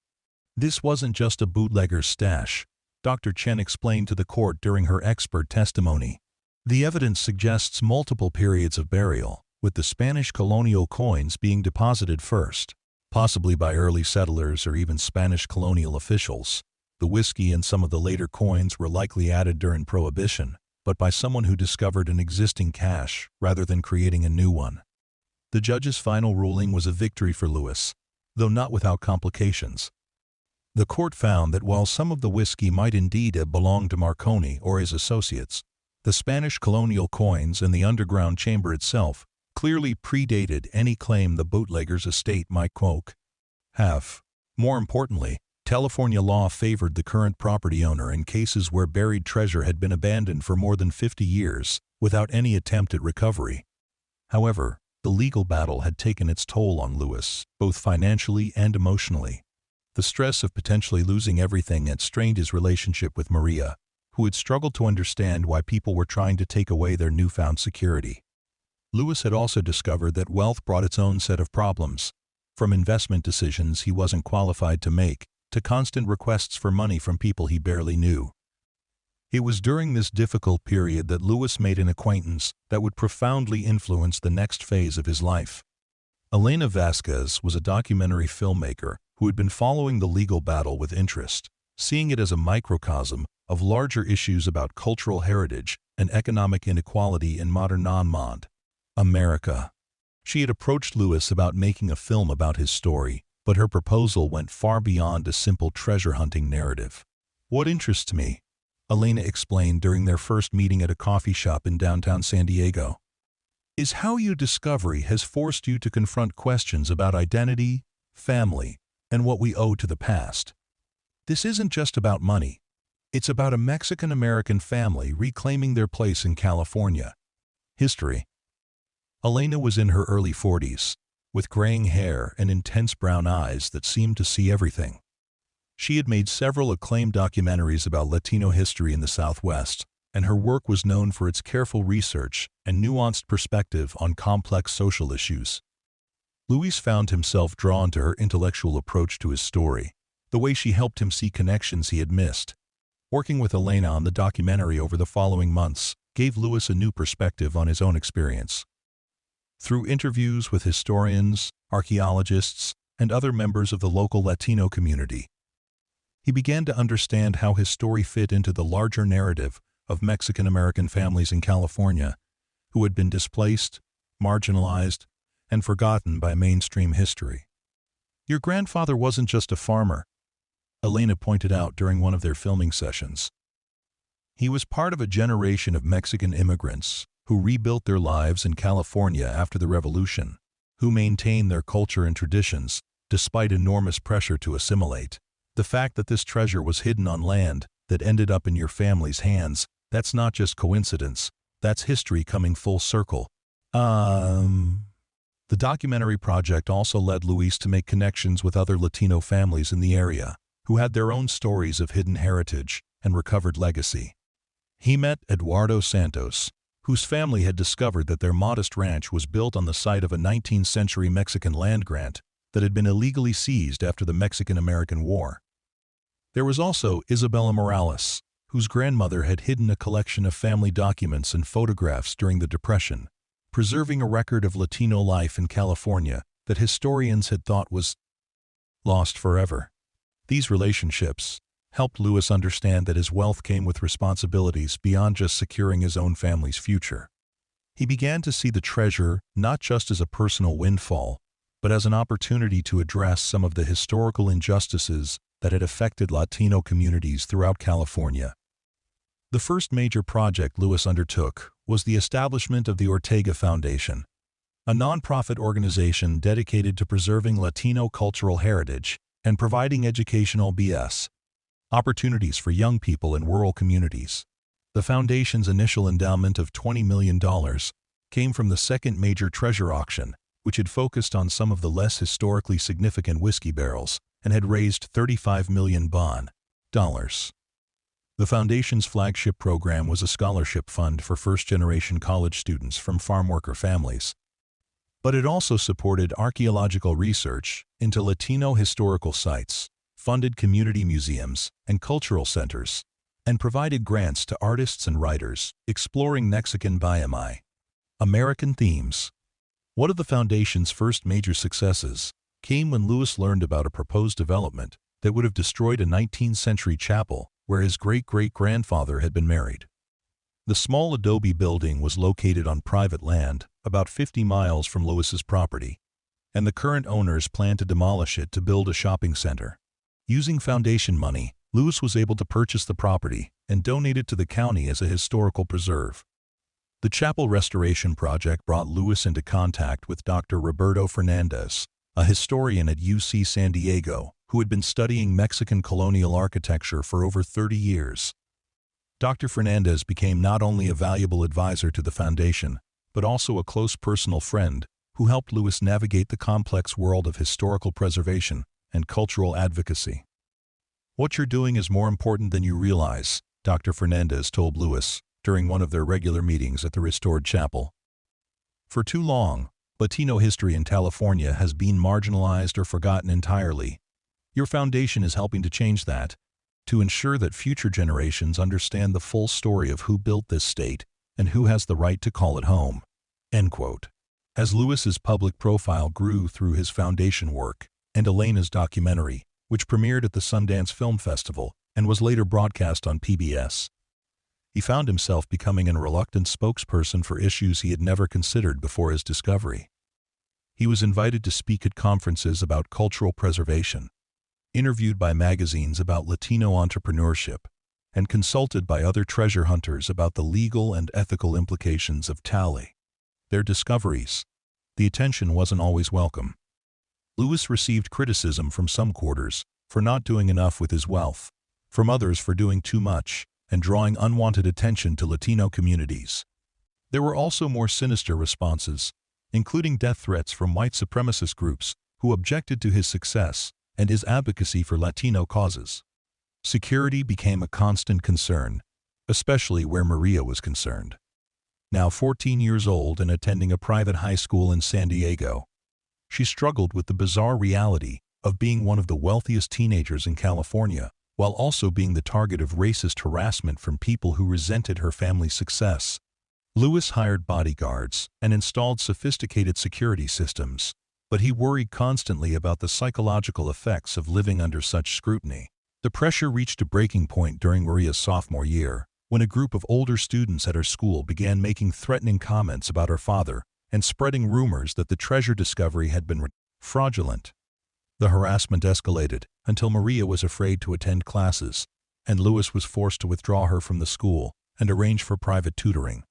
This wasn't just a bootlegger's stash, Dr. Chen explained to the court during her expert testimony. The evidence suggests multiple periods of burial, with the Spanish colonial coins being deposited first, possibly by early settlers or even Spanish colonial officials. The whiskey and some of the later coins were likely added during Prohibition, but by someone who discovered an existing cache rather than creating a new one. The judge's final ruling was a victory for Lewis, though not without complications. The court found that while some of the whiskey might indeed have belonged to Marconi or his associates, the Spanish colonial coins and the underground chamber itself clearly predated any claim the bootlegger's estate might have. More importantly, California law favored the current property owner in cases where buried treasure had been abandoned for more than 50 years without any attempt at recovery. However, the legal battle had taken its toll on Lewis, both financially and emotionally. The stress of potentially losing everything had strained his relationship with Maria, who had struggled to understand why people were trying to take away their newfound security. Lewis had also discovered that wealth brought its own set of problems, from investment decisions he wasn't qualified to make to constant requests for money from people he barely knew. It was during this difficult period that Lewis made an acquaintance that would profoundly influence the next phase of his life. Elena Vasquez was a documentary filmmaker who had been following the legal battle with interest, seeing it as a microcosm of larger issues about cultural heritage and economic inequality in modern non-Monde America. She had approached Lewis about making a film about his story, but her proposal went far beyond a simple treasure-hunting narrative. "What interests me," Elena explained during their first meeting at a coffee shop in downtown San Diego, "is how your discovery has forced you to confront questions about identity, family, and what we owe to the past. This isn't just about money. It's about a Mexican-American family reclaiming their place in California. History." Elena was in her early 40s, with graying hair and intense brown eyes that seemed to see everything. She had made several acclaimed documentaries about Latino history in the Southwest, and her work was known for its careful research and nuanced perspective on complex social issues. Luis found himself drawn to her intellectual approach to his story, the way she helped him see connections he had missed. Working with Elena on the documentary over the following months gave Luis a new perspective on his own experience. Through interviews with historians, archaeologists, and other members of the local Latino community, he began to understand how his story fit into the larger narrative of Mexican-American families in California who had been displaced, marginalized, and forgotten by mainstream history. "Your grandfather wasn't just a farmer," Elena pointed out during one of their filming sessions. "He was part of a generation of Mexican immigrants who rebuilt their lives in California after the Revolution, who maintained their culture and traditions despite enormous pressure to assimilate. The fact that this treasure was hidden on land that ended up in your family's hands, that's not just coincidence, that's history coming full circle." The documentary project also led Luis to make connections with other Latino families in the area, who had their own stories of hidden heritage and recovered legacy. He met Eduardo Santos, whose family had discovered that their modest ranch was built on the site of a 19th-century Mexican land grant that had been illegally seized after the Mexican-American War. There was also Isabella Morales, whose grandmother had hidden a collection of family documents and photographs during the Depression, preserving a record of Latino life in California that historians had thought was lost forever. These relationships helped Luis understand that his wealth came with responsibilities beyond just securing his own family's future. He began to see the treasure not just as a personal windfall, but as an opportunity to address some of the historical injustices that had affected Latino communities throughout California. The first major project Luis undertook was the establishment of the Ortega Foundation, a nonprofit organization dedicated to preserving Latino cultural heritage and providing educational opportunities for young people in rural communities. The foundation's initial endowment of $20 million came from the second major treasure auction, which had focused on some of the less historically significant whiskey barrels and had raised $35 million. The foundation's flagship program was a scholarship fund for first-generation college students from farm worker families. But it also supported archaeological research into Latino historical sites, funded community museums and cultural centers, and provided grants to artists and writers exploring Mexican American themes. One of the foundation's first major successes came when Luis learned about a proposed development that would have destroyed a 19th-century chapel where his great-great-grandfather had been married. The small adobe building was located on private land, about 50 miles from Lewis's property, and the current owners planned to demolish it to build a shopping center. Using foundation money, Lewis was able to purchase the property and donate it to the county as a historical preserve. The chapel restoration project brought Lewis into contact with Dr. Roberto Fernandez, a historian at UC San Diego, who had been studying Mexican colonial architecture for over 30 years. Dr. Fernandez became not only a valuable advisor to the foundation, but also a close personal friend who helped Lewis navigate the complex world of historical preservation and cultural advocacy. "What you're doing is more important than you realize," Dr. Fernandez told Lewis during one of their regular meetings at the restored chapel. "For too long, Latino history in California has been marginalized or forgotten entirely. Your foundation is helping to change that, to ensure that future generations understand the full story of who built this state and who has the right to call it home." End quote. As Lewis's public profile grew through his foundation work and Elena's documentary, which premiered at the Sundance Film Festival and was later broadcast on PBS, he found himself becoming a reluctant spokesperson for issues he had never considered before his discovery. He was invited to speak at conferences about cultural preservation, interviewed by magazines about Latino entrepreneurship, and consulted by other treasure hunters about the legal and ethical implications of tally. Their discoveries. The attention wasn't always welcome. Lewis received criticism from some quarters for not doing enough with his wealth, from others for doing too much and drawing unwanted attention to Latino communities. There were also more sinister responses, including death threats from white supremacist groups who objected to his success and his advocacy for Latino causes. Security became a constant concern, especially where Maria was concerned. Now 14 years old and attending a private high school in San Diego, she struggled with the bizarre reality of being one of the wealthiest teenagers in California, while also being the target of racist harassment from people who resented her family's success. Lewis hired bodyguards and installed sophisticated security systems, but he worried constantly about the psychological effects of living under such scrutiny. The pressure reached a breaking point during Maria's sophomore year, when a group of older students at her school began making threatening comments about her father and spreading rumors that the treasure discovery had been fraudulent. The harassment escalated until Maria was afraid to attend classes, and Lewis was forced to withdraw her from the school and arrange for private tutoring.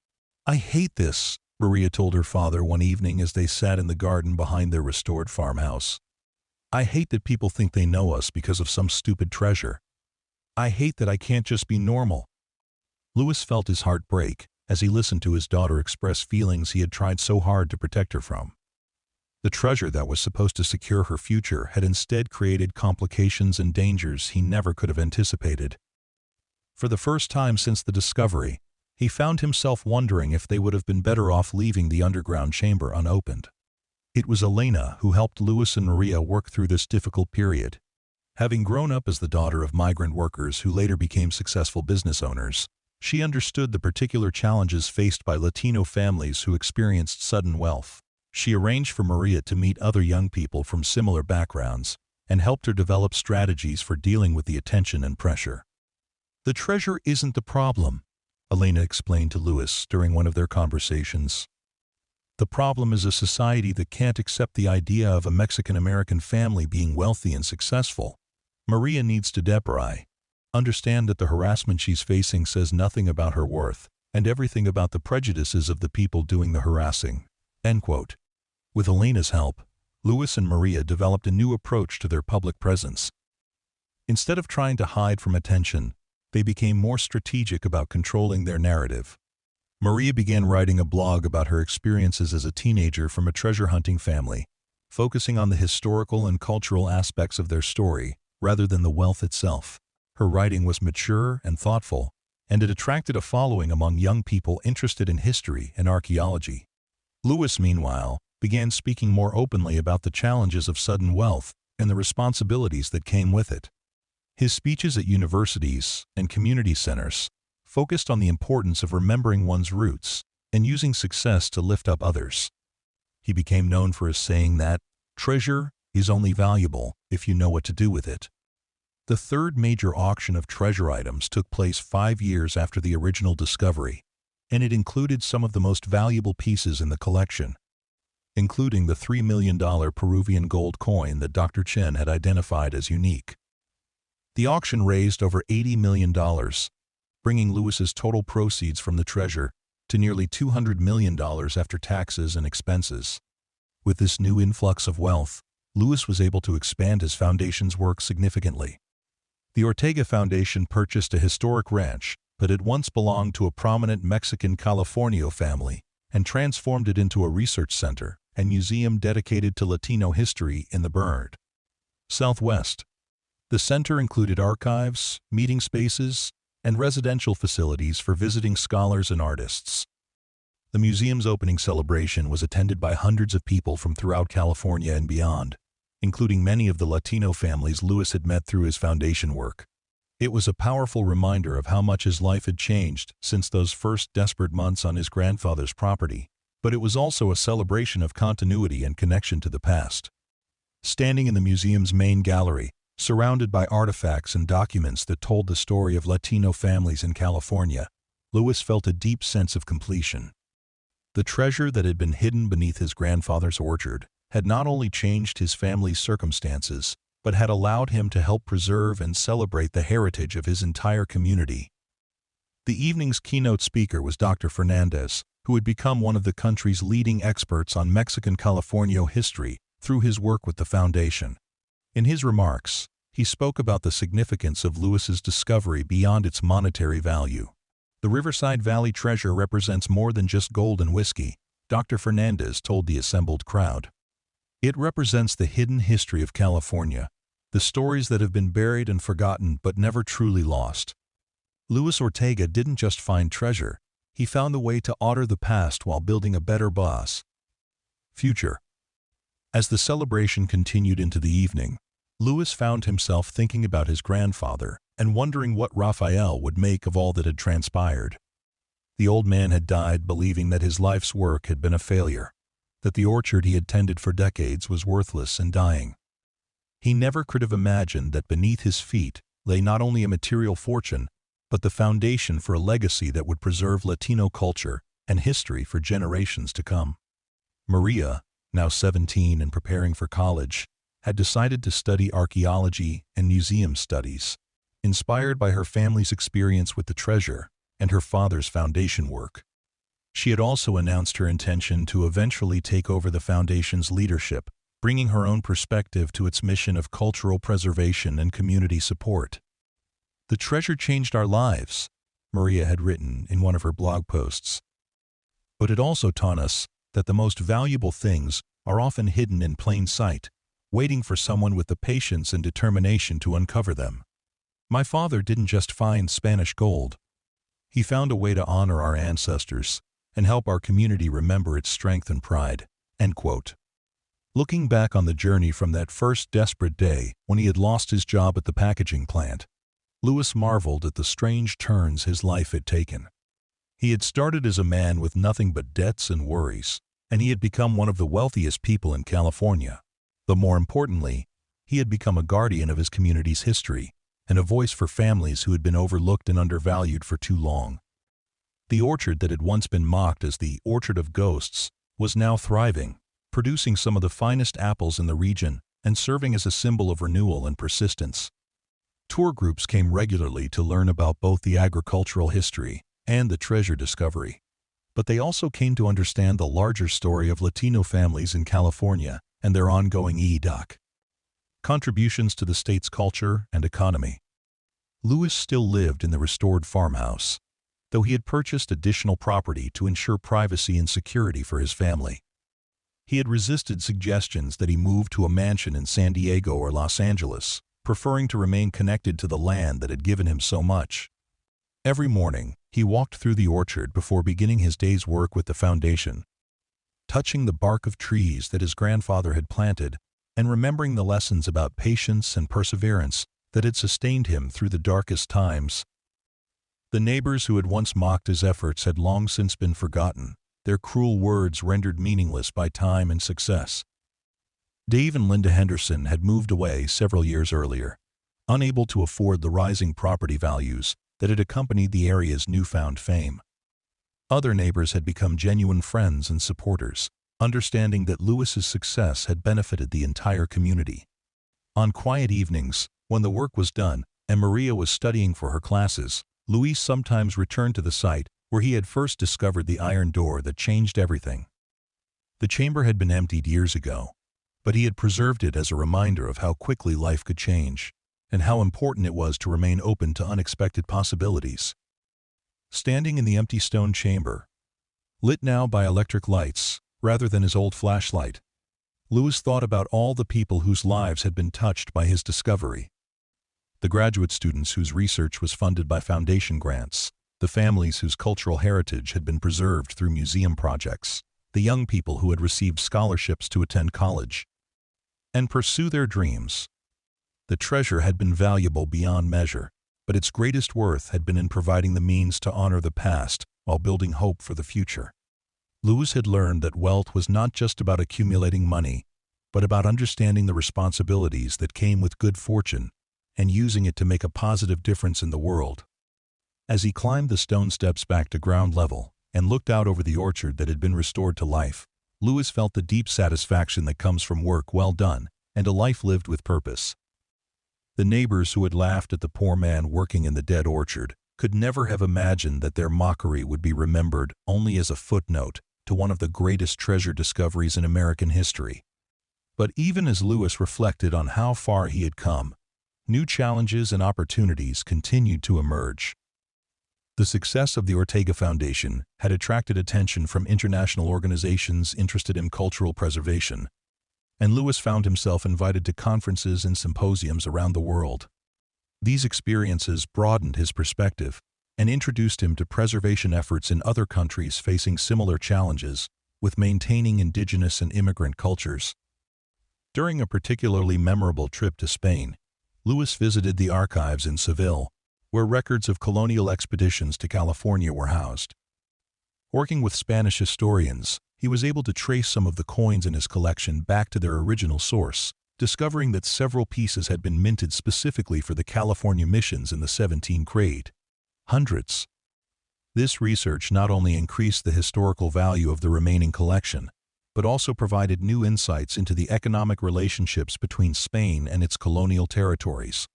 "I hate this," Maria told her father one evening as they sat in the garden behind their restored farmhouse. "I hate that people think they know us because of some stupid treasure. I hate that I can't just be normal." Lewis felt his heart break as he listened to his daughter express feelings he had tried so hard to protect her from. The treasure that was supposed to secure her future had instead created complications and dangers he never could have anticipated. For the first time since the discovery, he found himself wondering if they would have been better off leaving the underground chamber unopened. It was Elena who helped Lewis and Maria work through this difficult period. Having grown up as the daughter of migrant workers who later became successful business owners, she understood the particular challenges faced by Latino families who experienced sudden wealth. She arranged for Maria to meet other young people from similar backgrounds and helped her develop strategies for dealing with the attention and pressure. "The treasure isn't the problem," Elena explained to Lewis during one of their conversations. "The problem is a society that can't accept the idea of a Mexican-American family being wealthy and successful. Maria needs to understand that the harassment she's facing says nothing about her worth and everything about the prejudices of the people doing the harassing." End quote. With Elena's help, Lewis and Maria developed a new approach to their public presence. Instead of trying to hide from attention, they became more strategic about controlling their narrative. Maria began writing a blog about her experiences as a teenager from a treasure-hunting family, focusing on the historical and cultural aspects of their story rather than the wealth itself. Her writing was mature and thoughtful, and it attracted a following among young people interested in history and archaeology. Lewis, meanwhile, began speaking more openly about the challenges of sudden wealth and the responsibilities that came with it. His speeches at universities and community centers focused on the importance of remembering one's roots and using success to lift up others. He became known for his saying that treasure is only valuable if you know what to do with it. The third major auction of treasure items took place 5 years after the original discovery, and it included some of the most valuable pieces in the collection, including the $3 million Peruvian gold coin that Dr. Chen had identified as unique. The auction raised over $80 million, bringing Lewis's total proceeds from the treasure to nearly $200 million after taxes and expenses. With this new influx of wealth, Lewis was able to expand his foundation's work significantly. The Ortega Foundation purchased a historic ranch that had once belonged to a prominent Mexican Californio family and transformed it into a research center and museum dedicated to Latino history in the Bernard Southwest. The center included archives, meeting spaces, and residential facilities for visiting scholars and artists. The museum's opening celebration was attended by hundreds of people from throughout California and beyond, including many of the Latino families Lewis had met through his foundation work. It was a powerful reminder of how much his life had changed since those first desperate months on his grandfather's property, but it was also a celebration of continuity and connection to the past. Standing in the museum's main gallery, surrounded by artifacts and documents that told the story of Latino families in California, Lewis felt a deep sense of completion. The treasure that had been hidden beneath his grandfather's orchard had not only changed his family's circumstances, but had allowed him to help preserve and celebrate the heritage of his entire community. The evening's keynote speaker was Dr. Fernandez, who had become one of the country's leading experts on Mexican Californio history through his work with the foundation. In his remarks, he spoke about the significance of Lewis's discovery beyond its monetary value. The Riverside Valley treasure represents more than just gold and whiskey, Dr. Fernandez told the assembled crowd. It represents the hidden history of California, the stories that have been buried and forgotten but never truly lost. Luis Ortega didn't just find treasure, he found the way to honor the past while building a better future. As the celebration continued into the evening, Lewis found himself thinking about his grandfather and wondering what Raphael would make of all that had transpired. The old man had died believing that his life's work had been a failure, that the orchard he had tended for decades was worthless and dying. He never could have imagined that beneath his feet lay not only a material fortune, but the foundation for a legacy that would preserve Latino culture and history for generations to come. Maria, now 17 and preparing for college, had decided to study archaeology and museum studies, inspired by her family's experience with the treasure and her father's foundation work. She had also announced her intention to eventually take over the foundation's leadership, bringing her own perspective to its mission of cultural preservation and community support. "The treasure changed our lives," Maria had written in one of her blog posts. "But it also taught us that the most valuable things are often hidden in plain sight, waiting for someone with the patience and determination to uncover them. My father didn't just find Spanish gold. He found a way to honor our ancestors and help our community remember its strength and pride." End quote. Looking back on the journey from that first desperate day when he had lost his job at the packaging plant, Lewis marveled at the strange turns his life had taken. He had started as a man with nothing but debts and worries, and he had become one of the wealthiest people in California. But more importantly, he had become a guardian of his community's history and a voice for families who had been overlooked and undervalued for too long. The orchard that had once been mocked as the Orchard of Ghosts was now thriving, producing some of the finest apples in the region and serving as a symbol of renewal and persistence. Tour groups came regularly to learn about both the agricultural history and the treasure discovery, but they also came to understand the larger story of Latino families in California and their ongoing contributions to the state's culture and economy. Lewis still lived in the restored farmhouse, though he had purchased additional property to ensure privacy and security for his family. He had resisted suggestions that he move to a mansion in San Diego or Los Angeles, preferring to remain connected to the land that had given him so much. Every morning, he walked through the orchard before beginning his day's work with the foundation, touching the bark of trees that his grandfather had planted and remembering the lessons about patience and perseverance that had sustained him through the darkest times. The neighbors who had once mocked his efforts had long since been forgotten, their cruel words rendered meaningless by time and success. Dave and Linda Henderson had moved away several years earlier, unable to afford the rising property values that had accompanied the area's newfound fame. Other neighbors had become genuine friends and supporters, understanding that Lewis's success had benefited the entire community. On quiet evenings, when the work was done and Maria was studying for her classes, Luis sometimes returned to the site where he had first discovered the iron door that changed everything. The chamber had been emptied years ago, but he had preserved it as a reminder of how quickly life could change and how important it was to remain open to unexpected possibilities. Standing in the empty stone chamber, lit now by electric lights rather than his old flashlight, Lewis thought about all the people whose lives had been touched by his discovery. The graduate students whose research was funded by foundation grants, the families whose cultural heritage had been preserved through museum projects, the young people who had received scholarships to attend college and pursue their dreams. The treasure had been valuable beyond measure, but its greatest worth had been in providing the means to honor the past while building hope for the future. Lewis had learned that wealth was not just about accumulating money, but about understanding the responsibilities that came with good fortune and using it to make a positive difference in the world. As he climbed the stone steps back to ground level and looked out over the orchard that had been restored to life, Lewis felt the deep satisfaction that comes from work well done and a life lived with purpose. The neighbors who had laughed at the poor man working in the dead orchard could never have imagined that their mockery would be remembered only as a footnote to one of the greatest treasure discoveries in American history. But even as Lewis reflected on how far he had come, new challenges and opportunities continued to emerge. The success of the Ortega Foundation had attracted attention from international organizations interested in cultural preservation, and Lewis found himself invited to conferences and symposiums around the world. These experiences broadened his perspective and introduced him to preservation efforts in other countries facing similar challenges with maintaining indigenous and immigrant cultures. During a particularly memorable trip to Spain, Lewis visited the archives in Seville, where records of colonial expeditions to California were housed. Working with Spanish historians, he was able to trace some of the coins in his collection back to their original source, discovering that several pieces had been minted specifically for the California missions in the 1700s. This research not only increased the historical value of the remaining collection, but also provided new insights into the economic relationships between Spain and its colonial territories.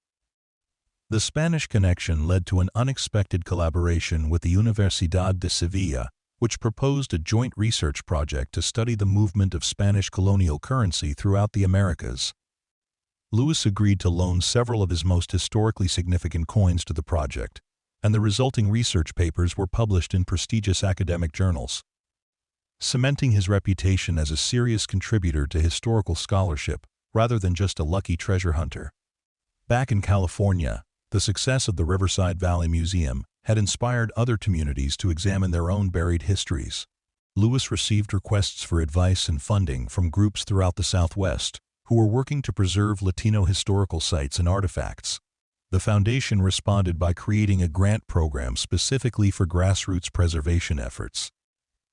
The Spanish connection led to an unexpected collaboration with the Universidad de Sevilla, which proposed a joint research project to study the movement of Spanish colonial currency throughout the Americas. Lewis agreed to loan several of his most historically significant coins to the project, and the resulting research papers were published in prestigious academic journals, cementing his reputation as a serious contributor to historical scholarship rather than just a lucky treasure hunter. Back in California, the success of the Riverside Valley Museum had inspired other communities to examine their own buried histories. Lewis received requests for advice and funding from groups throughout the Southwest who were working to preserve Latino historical sites and artifacts. The foundation responded by creating a grant program specifically for grassroots preservation efforts,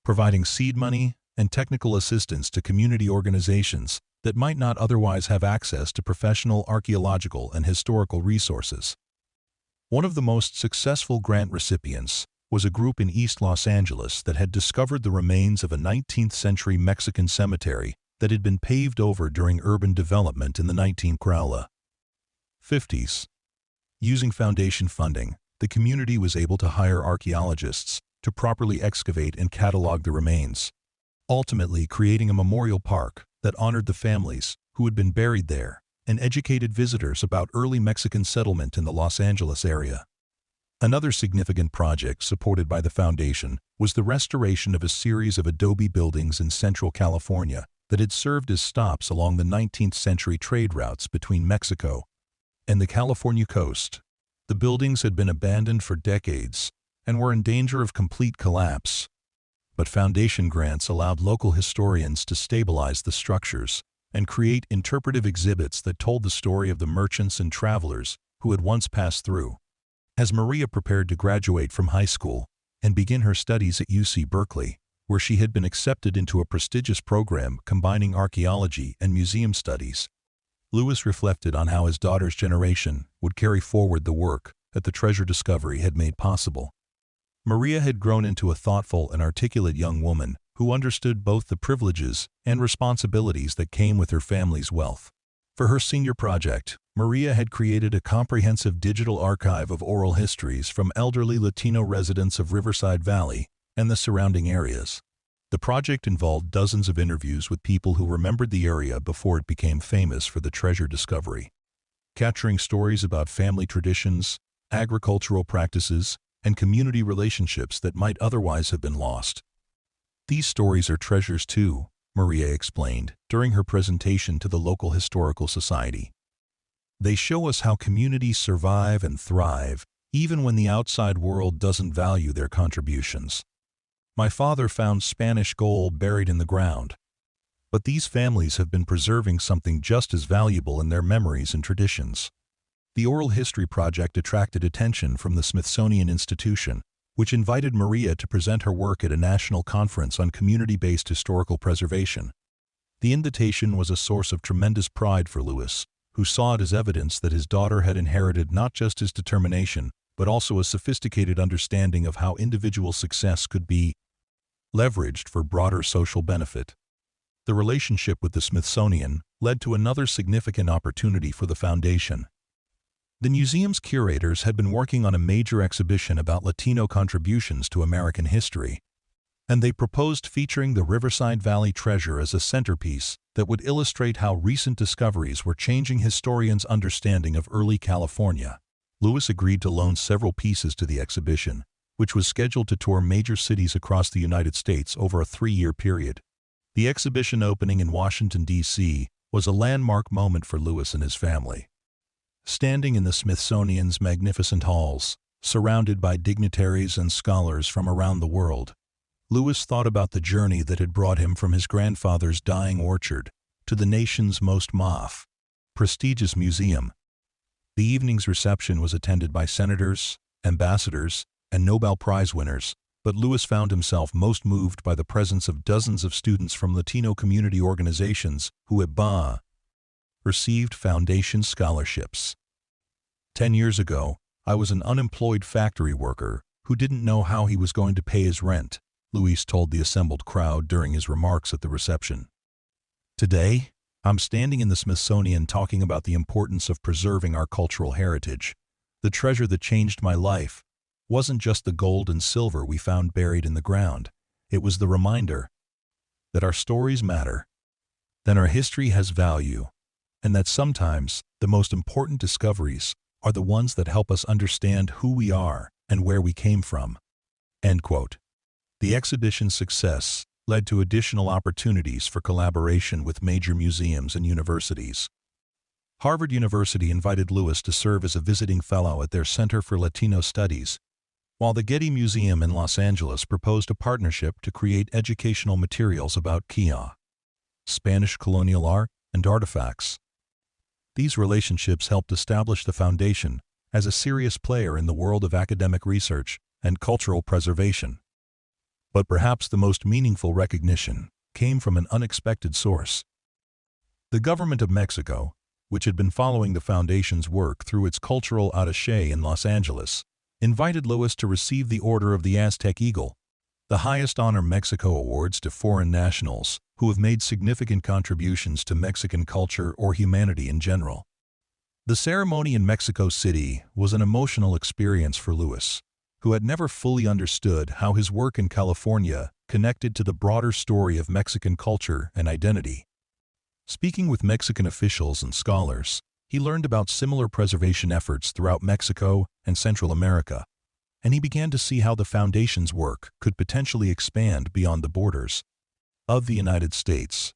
providing seed money and technical assistance to community organizations that might not otherwise have access to professional archaeological and historical resources. One of the most successful grant recipients was a group in East Los Angeles that had discovered the remains of a 19th-century Mexican cemetery that had been paved over during urban development in the 1950s. Using foundation funding, the community was able to hire archaeologists to properly excavate and catalog the remains, ultimately creating a memorial park that honored the families who had been buried there and educated visitors about early Mexican settlement in the Los Angeles area. Another significant project supported by the foundation was the restoration of a series of adobe buildings in Central California that had served as stops along the 19th-century trade routes between Mexico and the California coast. The buildings had been abandoned for decades and were in danger of complete collapse, but foundation grants allowed local historians to stabilize the structures and create interpretive exhibits that told the story of the merchants and travelers who had once passed through. As Maria prepared to graduate from high school and begin her studies at UC Berkeley, where she had been accepted into a prestigious program combining archaeology and museum studies, Lewis reflected on how his daughter's generation would carry forward the work that the treasure discovery had made possible. Maria had grown into a thoughtful and articulate young woman who understood both the privileges and responsibilities that came with her family's wealth. For her senior project, Maria had created a comprehensive digital archive of oral histories from elderly Latino residents of Riverside Valley and the surrounding areas. The project involved dozens of interviews with people who remembered the area before it became famous for the treasure discovery, capturing stories about family traditions, agricultural practices, and community relationships that might otherwise have been lost. These stories are treasures too, Maria explained during her presentation to the local historical society. They show us how communities survive and thrive, even when the outside world doesn't value their contributions. My father found Spanish gold buried in the ground, but these families have been preserving something just as valuable in their memories and traditions. The Oral History Project attracted attention from the Smithsonian Institution, which invited Maria to present her work at a national conference on community-based historical preservation. The invitation was a source of tremendous pride for Lewis, who saw it as evidence that his daughter had inherited not just his determination, but also a sophisticated understanding of how individual success could be leveraged for broader social benefit. The relationship with the Smithsonian led to another significant opportunity for the foundation. The museum's curators had been working on a major exhibition about Latino contributions to American history, and they proposed featuring the Riverside Valley treasure as a centerpiece that would illustrate how recent discoveries were changing historians' understanding of early California. Lewis agreed to loan several pieces to the exhibition, which was scheduled to tour major cities across the United States over a 3-year period. The exhibition opening in Washington, D.C., was a landmark moment for Lewis and his family. Standing in the Smithsonian's magnificent halls, surrounded by dignitaries and scholars from around the world, Lewis thought about the journey that had brought him from his grandfather's dying orchard to the nation's most prestigious museum. The evening's reception was attended by senators, ambassadors, and Nobel Prize winners, but Lewis found himself most moved by the presence of dozens of students from Latino community organizations who had received foundation scholarships. 10 years ago, I was an unemployed factory worker who didn't know how he was going to pay his rent, Luis told the assembled crowd during his remarks at the reception. Today, I'm standing in the Smithsonian talking about the importance of preserving our cultural heritage. The treasure that changed my life wasn't just the gold and silver we found buried in the ground. It was the reminder that our stories matter, that our history has value, and that sometimes the most important discoveries are the ones that help us understand who we are and where we came from. End quote. The exhibition's success led to additional opportunities for collaboration with major museums and universities. Harvard University invited Lewis to serve as a visiting fellow at their Center for Latino Studies, while the Getty Museum in Los Angeles proposed a partnership to create educational materials about Spanish colonial art and artifacts. These relationships helped establish the foundation as a serious player in the world of academic research and cultural preservation. But perhaps the most meaningful recognition came from an unexpected source. The government of Mexico, which had been following the foundation's work through its cultural attaché in Los Angeles, invited Lewis to receive the Order of the Aztec Eagle, the highest honor Mexico awards to foreign nationals who have made significant contributions to Mexican culture or humanity in general. The ceremony in Mexico City was an emotional experience for Lewis, who had never fully understood how his work in California connected to the broader story of Mexican culture and identity. Speaking with Mexican officials and scholars, he learned about similar preservation efforts throughout Mexico and Central America, and he began to see how the Foundation's work could potentially expand beyond the borders of the United States.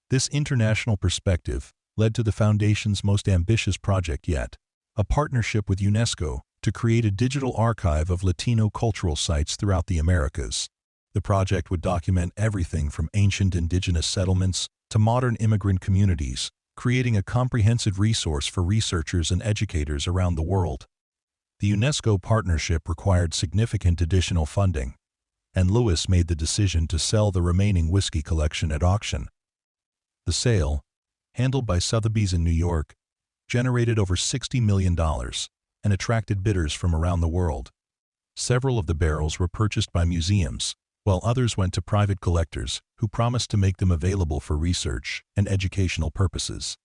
This international perspective led to the Foundation's most ambitious project yet, a partnership with UNESCO to create a digital archive of Latino cultural sites throughout the Americas. The project would document everything from ancient indigenous settlements to modern immigrant communities, creating a comprehensive resource for researchers and educators around the world. The UNESCO partnership required significant additional funding, and Lewis made the decision to sell the remaining whiskey collection at auction. The sale, handled by Sotheby's in New York, generated over $60 million and attracted bidders from around the world. Several of the barrels were purchased by museums, while others went to private collectors who promised to make them available for research and educational purposes.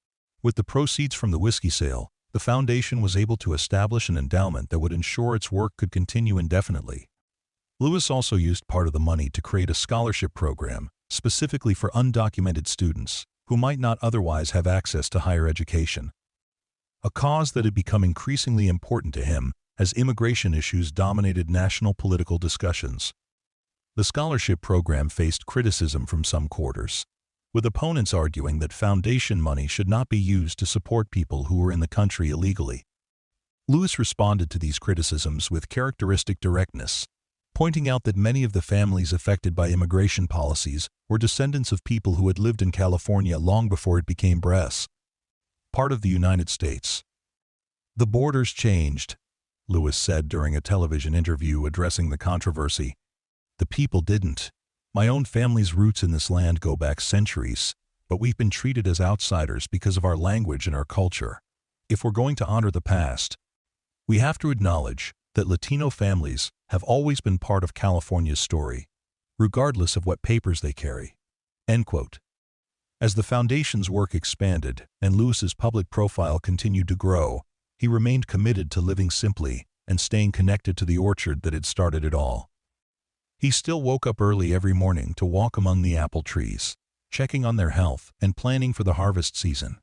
With the proceeds from the whiskey sale, the foundation was able to establish an endowment that would ensure its work could continue indefinitely. Lewis also used part of the money to create a scholarship program specifically for undocumented students who might not otherwise have access to higher education, a cause that had become increasingly important to him as immigration issues dominated national political discussions. The scholarship program faced criticism from some quarters, with opponents arguing that foundation money should not be used to support people who were in the country illegally. Lewis responded to these criticisms with characteristic directness, pointing out that many of the families affected by immigration policies were descendants of people who had lived in California long before it became part of the United States. "The borders changed," Lewis said during a television interview addressing the controversy. "The people didn't. My own family's roots in this land go back centuries, but we've been treated as outsiders because of our language and our culture. If we're going to honor the past, we have to acknowledge that Latino families have always been part of California's story, regardless of what papers they carry." End quote. As the foundation's work expanded and Lewis's public profile continued to grow, he remained committed to living simply and staying connected to the orchard that had started it all. He still woke up early every morning to walk among the apple trees, checking on their health and planning for the harvest season.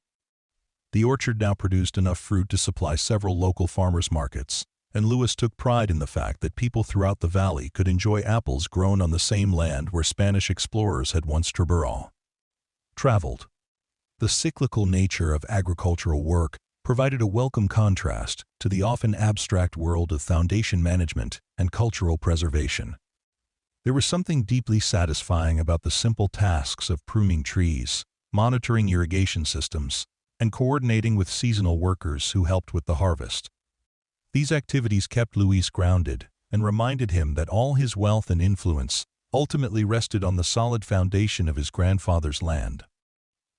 The orchard now produced enough fruit to supply several local farmers' markets, and Lewis took pride in the fact that people throughout the valley could enjoy apples grown on the same land where Spanish explorers had once traveled. The cyclical nature of agricultural work provided a welcome contrast to the often abstract world of foundation management and cultural preservation. There was something deeply satisfying about the simple tasks of pruning trees, monitoring irrigation systems, and coordinating with seasonal workers who helped with the harvest. These activities kept Luis grounded and reminded him that all his wealth and influence ultimately rested on the solid foundation of his grandfather's land.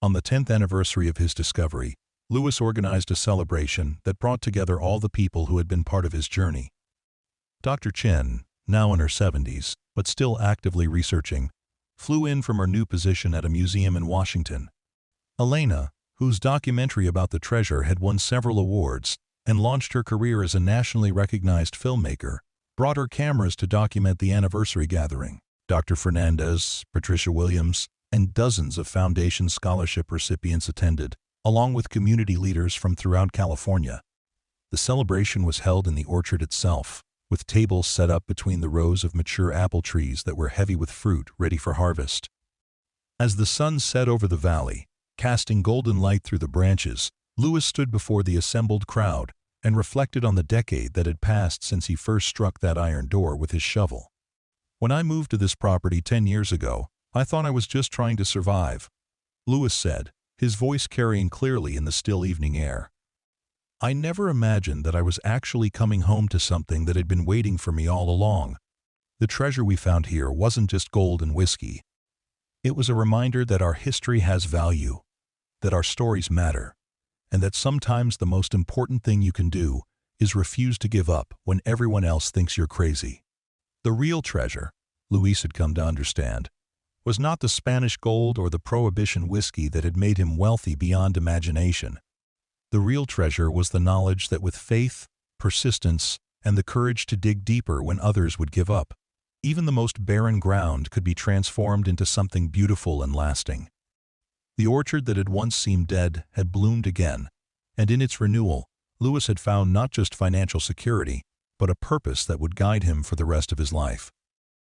On the 10th anniversary of his discovery, Lewis organized a celebration that brought together all the people who had been part of his journey. Dr. Chen, now in her 70s, but still actively researching, flew in from her new position at a museum in Washington. Elena, whose documentary about the treasure had won several awards and launched her career as a nationally recognized filmmaker, brought her cameras to document the anniversary gathering. Dr. Fernandez, Patricia Williams, and dozens of foundation scholarship recipients attended, along with community leaders from throughout California. The celebration was held in the orchard itself, with tables set up between the rows of mature apple trees that were heavy with fruit ready for harvest. As the sun set over the valley, casting golden light through the branches, Lewis stood before the assembled crowd and reflected on the decade that had passed since he first struck that iron door with his shovel. "When I moved to this property 10 years ago, I thought I was just trying to survive," Lewis said, his voice carrying clearly in the still evening air. "I never imagined that I was actually coming home to something that had been waiting for me all along. The treasure we found here wasn't just gold and whiskey. It was a reminder that our history has value, that our stories matter, and that sometimes the most important thing you can do is refuse to give up when everyone else thinks you're crazy." The real treasure, Luis had come to understand, was not the Spanish gold or the Prohibition whiskey that had made him wealthy beyond imagination. The real treasure was the knowledge that with faith, persistence, and the courage to dig deeper when others would give up, even the most barren ground could be transformed into something beautiful and lasting. The orchard that had once seemed dead had bloomed again, and in its renewal, Lewis had found not just financial security, but a purpose that would guide him for the rest of his life.